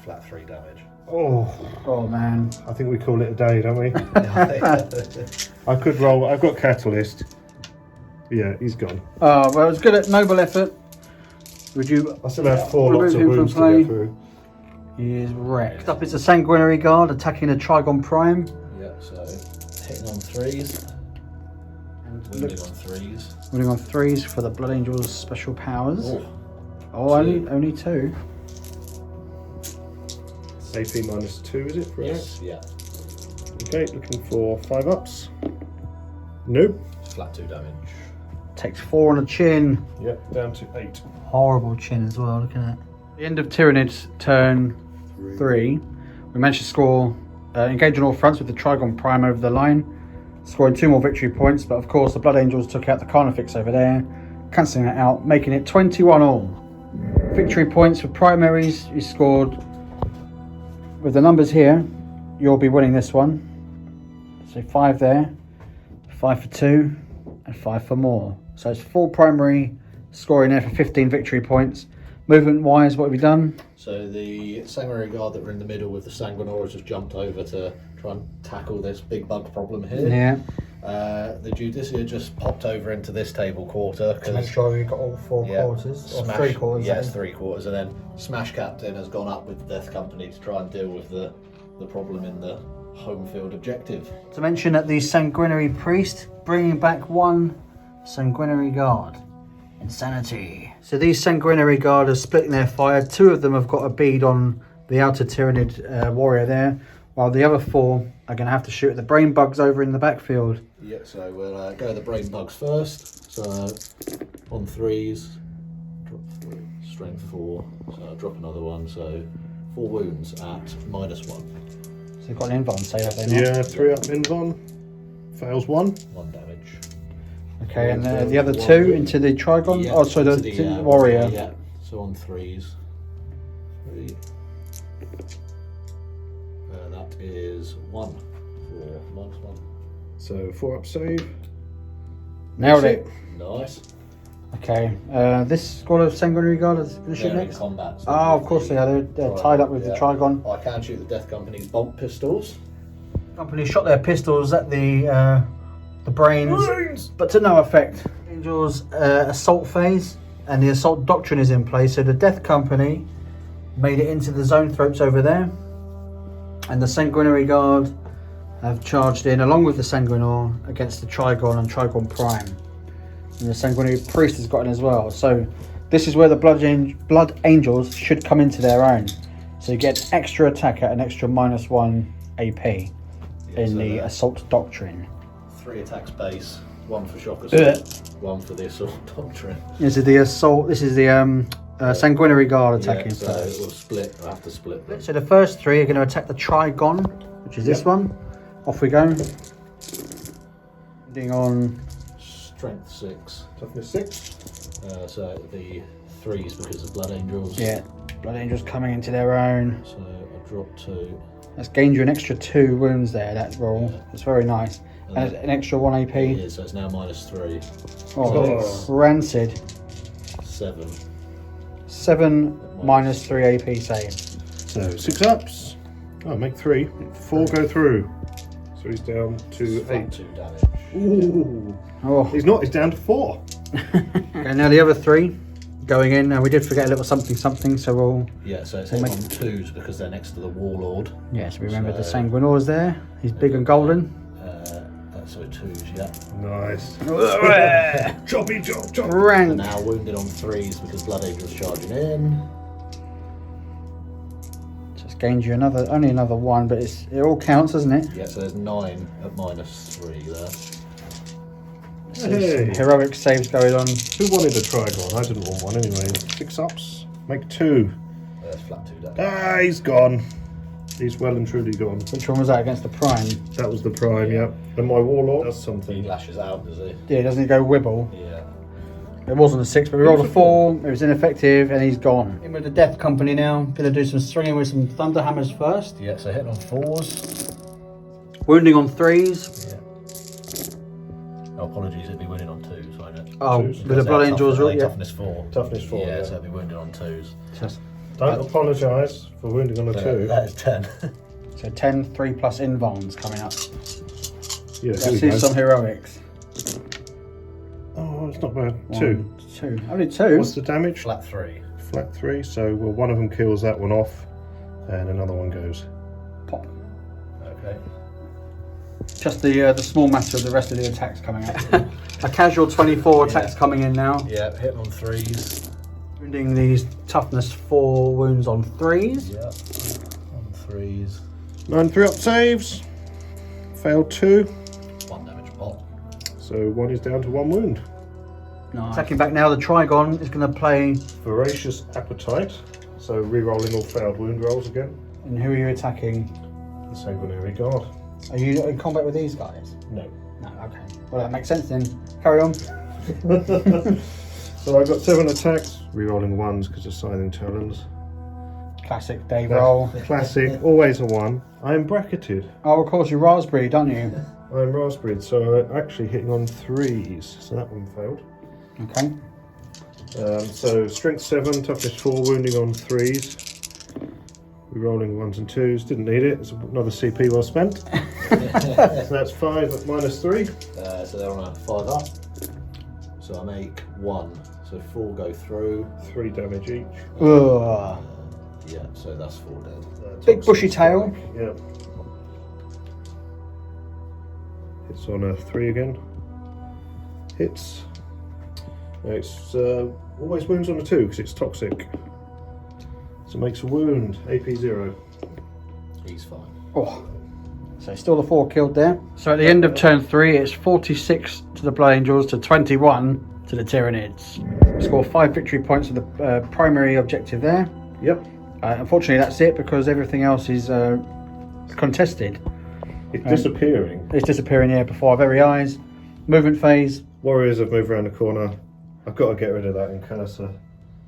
Flat 3 damage. Oh man. I think we call it a day, don't we? I could roll. I've got Catalyst. Yeah, he's gone. Oh, well, it's good at noble effort. Would you? I still have 4 lots of remove him wounds to from play. go through. He is wrecked. Up is a Sanguinary Guard attacking a Trigon Prime. Yeah, so hitting on 3s. And Wounding on 3s. Winning on 3s for the Blood Angels special powers. Oh, Oh, only 2. AP minus 2, is it? Right? yes, yeah. Okay, looking for 5 ups. Nope. Flat 2 damage. Takes 4 on the chin. Yep, down to 8. Horrible chin as well, looking at. The end of Tyranid's turn 3. We managed to score, engage on all fronts with the Trigon Prime over the line, scoring 2 more victory points, but of course the Blood Angels took out the Carnifex over there, cancelling that out, making it 21 all. Victory points for primaries, you scored, with the numbers here, you'll be winning this one. So 5 there, 5 for 2, and 5 for more. So it's 4 primary scoring there for 15 victory points. Movement wise, what have you done? So the Sanguinary Guard that were in the middle with the Sanguinores have jumped over to try and tackle this big bug problem here. Yeah. The Judicia just popped over into this table quarter. To make sure you've got all 4 quarters, or 3 quarters. Yes, 3 quarters, and then Smash Captain has gone up with the Death Company to try and deal with the problem in the home field objective. To mention that the Sanguinary Priest bringing back 1 Sanguinary Guard. Insanity. So these Sanguinary Guard are splitting their fire. 2 of them have got a bead on the outer Tyranid warrior there, while the other 4 are going to have to shoot at the brain bugs over in the backfield. Yeah, so we'll go the brain bugs first. So on 3s, drop 3, strength 4. So I'll drop another one. So 4 wounds at -1. So you've got an invuln save up there. Yeah, 3 up invuln. Fails 1. 1 damage. Okay, and the other 2 into the Trigon? Yeah, oh, sorry, the warrior. Yeah, so on 3s. 3. That is 1 for -1. So 4 up save. Nailed it. Nice. Okay, this squad of Sanguinary Guard is going to shoot They're in next? combat. So Oh, of course they are. They're tied up with the Trigon. I can shoot the Death Company's bolt pistols. Company shot their pistols at the brains, but to no effect. Angels assault phase, and the assault doctrine is in place. So the Death Company made it into the zone thropes over there, and the Sanguinary Guard have charged in along with the Sanguinor against the Trigon and Trigon Prime, and the Sanguinary Priest has gotten as well. So this is where the Blood Angels should come into their own. So you get extra attack at an extra -1 AP in the assault doctrine. 3 attacks base, 1 for shock assault, 1 for the assault doctrine. This is the assault. This is the Sanguinary Guard attacking So first. we'll split. I have to split them. So the first 3 are going to attack the Trigon, which is this one. Off we go. Ending on Strength 6. Toughness 6. So the 3s because of Blood Angels. yeah, Blood Angels coming into their own. So I drop 2. That's gained you an extra 2 wounds there. That roll. Yeah. It's very nice. And an extra 1 AP. It is, so it's now -3. Oh, rancid. 7. 7 -3 AP save. So 6 ups. Oh, make 3. 4 go through. So he's down to 8. 2 damage. Ooh. Oh. He's not, he's down to 4. Okay, now the other 3 going in. Now we did forget a little something, so we'll. Yeah, so it's hit on 2s because they're next to the Warlord. Yes, we remember the So- Sanguinor's there. He's big and golden. So 2s, yeah. Nice. Choppy chop chop. They're Rank. now wounded on 3s because Blood Angel's charging in. Just gained you only another 1, but it all counts, doesn't it? Yeah, so there's 9 at -3 there. So Hey. some heroic saves going on. Who wanted a Trigon? I didn't want one anyway. 6 ups. Make 2. There's flat 2 damage. Ah, he's gone. He's well and truly gone. Which one was that against the Prime? That was the Prime, yeah. And my Warlock does He something. lashes out, does he? Yeah, doesn't he go wibble? Yeah. It wasn't a 6, but we rolled a 4. It was ineffective, and he's gone. In with the Death Company now. Gonna do some stringing with some Thunder Hammers first. Yeah, so hitting on 4s. Wounding on 3s. Yeah. Oh, apologies, it'd be winning on 2s, won't it? Oh, Twos. with the Blood Angels, Toughness, yeah. Toughness 4. Toughness 4. Yeah, so it'd be wounded on 2s. Just, Don't apologise for wounding on a 2. That is 10. so 10, 3 plus invulns coming up. Yeah, Let's here we see go. some heroics. Oh, it's not bad. 2. 2. Only 2. What's the damage? Flat 3. Flat 3. So well, one of them kills that one off, and another one goes. Pop. Okay. Just the small matter of the rest of the attacks coming up. A casual 24 attacks coming in now. Yeah, hitting on 3s. Wounding these toughness 4 wounds on 3s. Yeah. On 3s. 9 3-up saves. Failed 2. 1 damage pop. So 1 is down to 1 wound. Nice. Attacking back now, the Trigon is going to play. Voracious Appetite. So re-rolling all failed wound rolls again. And who are you attacking? The Sanguinary Guard. Are you in combat with these guys? No. No, okay. Well, that makes sense then. Carry on. So I've got 7 attacks, rerolling 1s because of Scything Talons. Classic Dave roll. Classic, always a 1. I am bracketed. Oh, of course, you're raspberry, don't you? I'm raspberry, so I'm actually hitting on 3s, so that one failed. Okay. So strength 7, toughness 4, wounding on 3s. Rerolling 1s and 2s, didn't need it, it's another CP well spent. So that's 5 at -3. So they're on a 5 up. So I make 1. So 4 go through. 3 damage each. Ugh. Yeah, so that's 4 dead. Big bushy tail. Yeah. Hits on a 3 again. Hits. It's always wounds on a 2 because it's toxic. So it makes a wound, AP 0. He's fine. Oh. So still the 4 killed there. So at the end of turn 3, it's 46 to the Blood Angels to 21 to the Tyranids. Score 5 victory points of the primary objective there. Yep. Unfortunately, that's it because everything else is contested. It's disappearing. It's disappearing here before our very eyes. Movement phase. Warriors have moved around the corner. I've got to get rid of that incursor.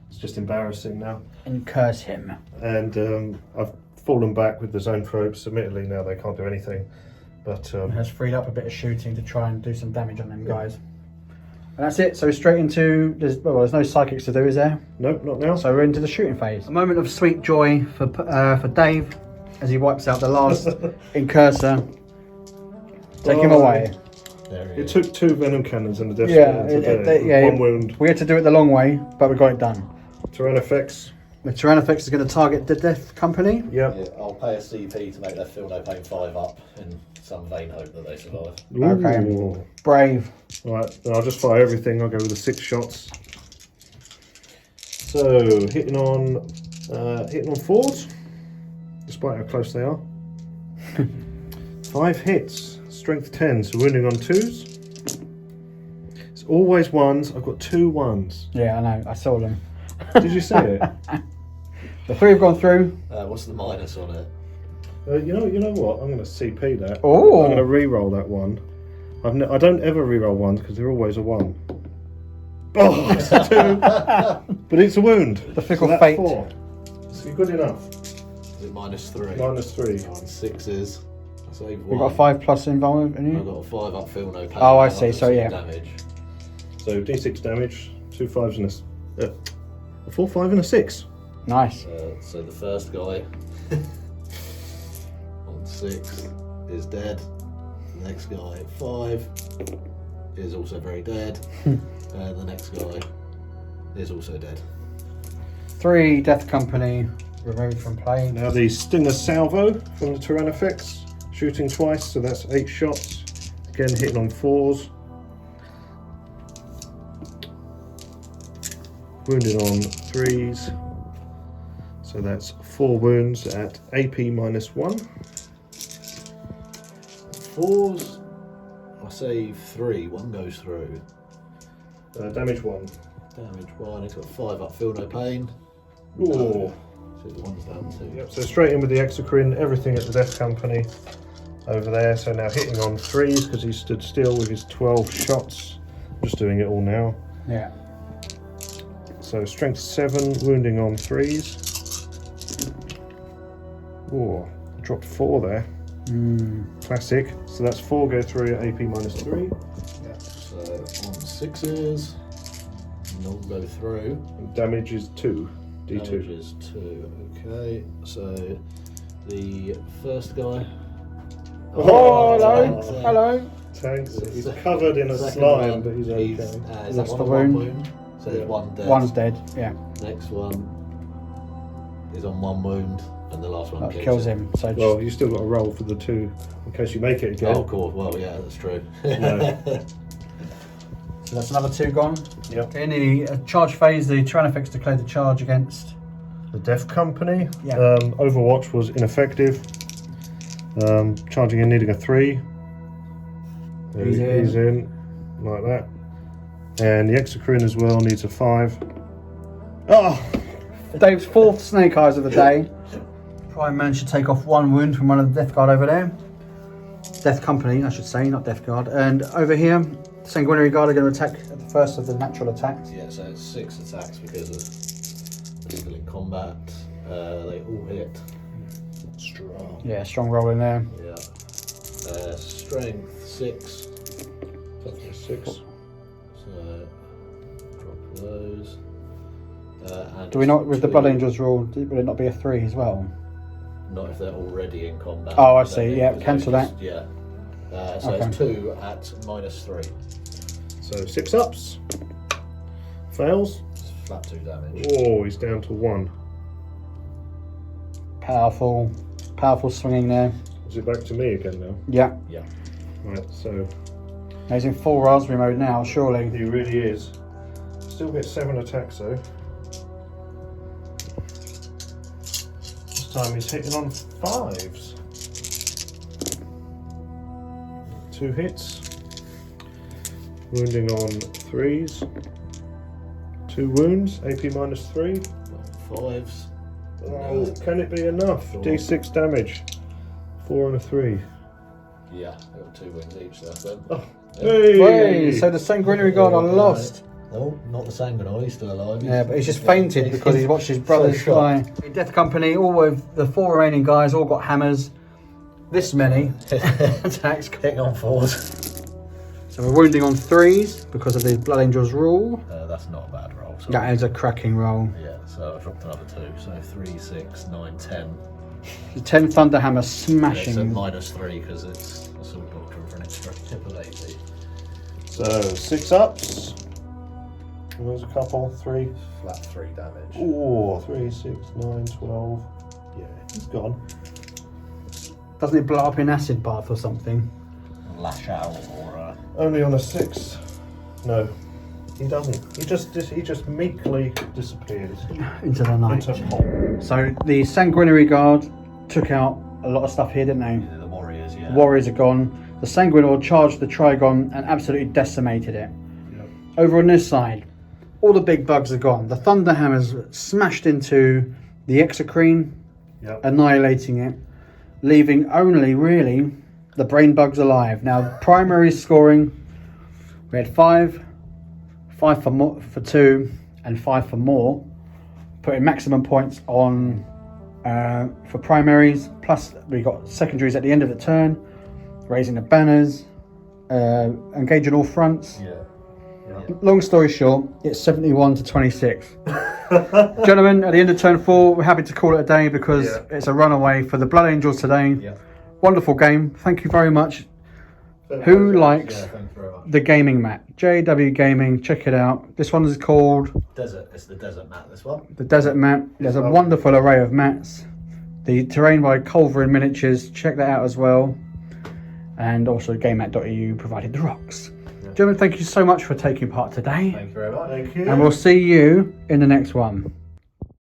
It's just embarrassing now. And curse him. And I've fallen back with the zone probes. Admittedly, now they can't do anything. But It has freed up a bit of shooting to try and do some damage on them guys. And that's it. So straight into there's no psychics to do, is there? nope, not now. So we're into the shooting phase. A moment of sweet joy for Dave as he wipes out the last incursor. Take him away. There he It is. took 2 venom cannons and a death Yeah, today. 1 wound. We had to do it the long way, but we got it done. Tyrannifex. The Tyrannifex is going to target the Death Company. Yep. Yeah, I'll pay a CP to make their feel no pain 5 up in some vain hope that they survive. Okay. Ooh. Brave. Right, then I'll just fire everything. I'll go with the 6 shots. So hitting on 4s, despite how close they are. 5 hits, strength 10, so wounding on 2s. It's always 1s. I've got 2 1s. Yeah, I know. I saw them. Did you see it? The 3 have gone through. What's the minus on it? You know what? I'm going to CP that. Oh. I'm going to re-roll that one. I don't ever re-roll 1s because they're always a 1. Oh, it's a 2. But it's a wound. The fickle so that's fate. 4. So you're good enough. Is it -3? -3. On 6s. I save 1. We've got 5+ involved in I've you. got a 5 up, feel no pain. Oh, I and see, so 6 yeah. damage. So D6 damage, 2 5s and a 4 5 and a 6. Nice. So the first guy on 6 is dead. The next guy at 5 is also very dead. The next guy is also dead. 3 Death Company removed from play. Now the Stinger Salvo from the Tyrannifex, shooting twice, so that's 8 shots. Again hitting on 4s. Wounded on 3s. So that's 4 wounds at AP -1. 4s, I save 3. 1 goes through. Damage 1. Damage 1. He's got 5 up, feel no pain. Ooh. So the 1's down 2. Yep, so straight in with the Exocrine, everything at the Death Company over there. So now hitting on 3s because he stood still with his 12 shots. Just doing it all now. Yeah. So strength 7, wounding on 3s. Oh, dropped 4 there. Classic. So that's 4 go through at AP -3. So on 6s, none go through. And damage is 2. D2. Damage is 2. Okay, so the first guy. Oh, hello. Hello. Tanks. He's covered in a Second slime, one, but he's okay. is that Lost one the on 1 wound. wound? So there's 1 dead. One's dead. Yeah. Next one is on 1 wound, and the last one That kills him. So just, Well, you still got to roll for the 2 in case you make it again. Oh, of course. Well, yeah, that's true. No. so that's another 2 gone. Yep. In the charge phase, the Tyrannifex declared the charge against. The Death Company. Yeah. Overwatch was ineffective. Charging in, needing a 3. He's in, like that. And the Exocrine as well needs a 5. Oh! Dave's 4th snake eyes of the day. Prime managed to take off 1 wound from one of the Death Guard over there. Death Company, I should say, not Death Guard. And over here, Sanguinary Guard are going to attack at the first of the natural attacks. Yeah, so it's 6 attacks because of still in combat. They all hit. Strong. Yeah, strong roll in there. Yeah. Strength 6. Toughness 6. So drop those. And Do we not, with the 2. Blood Angels rule, would it not be a 3 as well? Not if they're already in combat. Oh, I see. Yeah, cancel that. Yeah. So Okay. it's 2 at -3. So 6 ups. Fails. It's flat 2 damage. Oh, he's down to 1. Powerful swinging there. Is it back to me again now? Yeah. Yeah. Right, so He's in full raspberry mode now, surely. he really is. Still get 7 attacks though. This time he's hitting on 5s. 2 hits. Wounding on 3s. 2 wounds, AP -3. 5s. Oh, can it be enough? Sure. D6 damage. 4 and a 3. Yeah, they got 2 wins each there. So. Oh, Hey, hey! so the Sanguinary Guard are lost. No, not the Sanguinary, he's still alive. Yeah, but he's just fainted because he's watched his brothers so die. Death Company, all of the 4 remaining guys all got hammers. This many attacks. Hitting on 4s. So we're wounding on 3s because of the Blood Angels rule. That's not a bad roll. So That is a cracking roll. yeah, so I dropped another 2. So 3, 6, 9, 10. The 10 Thunderhammer Yeah, so smashing. -3 because it's a sword doctrine for an extra tip of 80. So 6 ups. And there's a couple. 3. Flat 3 damage. Oh, 3, 6, 9, 12. Yeah, he's gone. Doesn't it blow up in acid bath or something? Lash out or Only on a 6. No, he doesn't. He just meekly disappears Into the night. into hole. So the Sanguinary Guard took out a lot of stuff here, didn't they? the Warriors, yeah. Warriors are gone. The Sanguinor charged the Trigon and absolutely decimated it. Yep. Over on this side, all the big bugs are gone. The Thunderhammers smashed into the Exocrine, Yep. annihilating it, leaving only really the brain bugs alive. Now, primary scoring, we had 5 for 2, and 5 for more, putting maximum points on for primaries. Plus, we got secondaries at the end of the turn, raising the banners, engaging all fronts. Yeah. Long story short, it's 71 to 26. Gentlemen, at the end of turn 4, we're happy to call it a day because it's a runaway for the Blood Angels today. Yeah. Wonderful game. Thank you very much. Who likes Yeah, thank you very much. the gaming mat? JW Gaming, check it out. This one is called Desert, it's the desert mat, this one. the Desert Mat. There's a wonderful array of mats. The terrain by Culverin Miniatures, check that out as well. And also GameMat.eu provided the rocks. Gentlemen, thank you so much for taking part today. Thank you very much. Thank you. And we'll see you in the next one.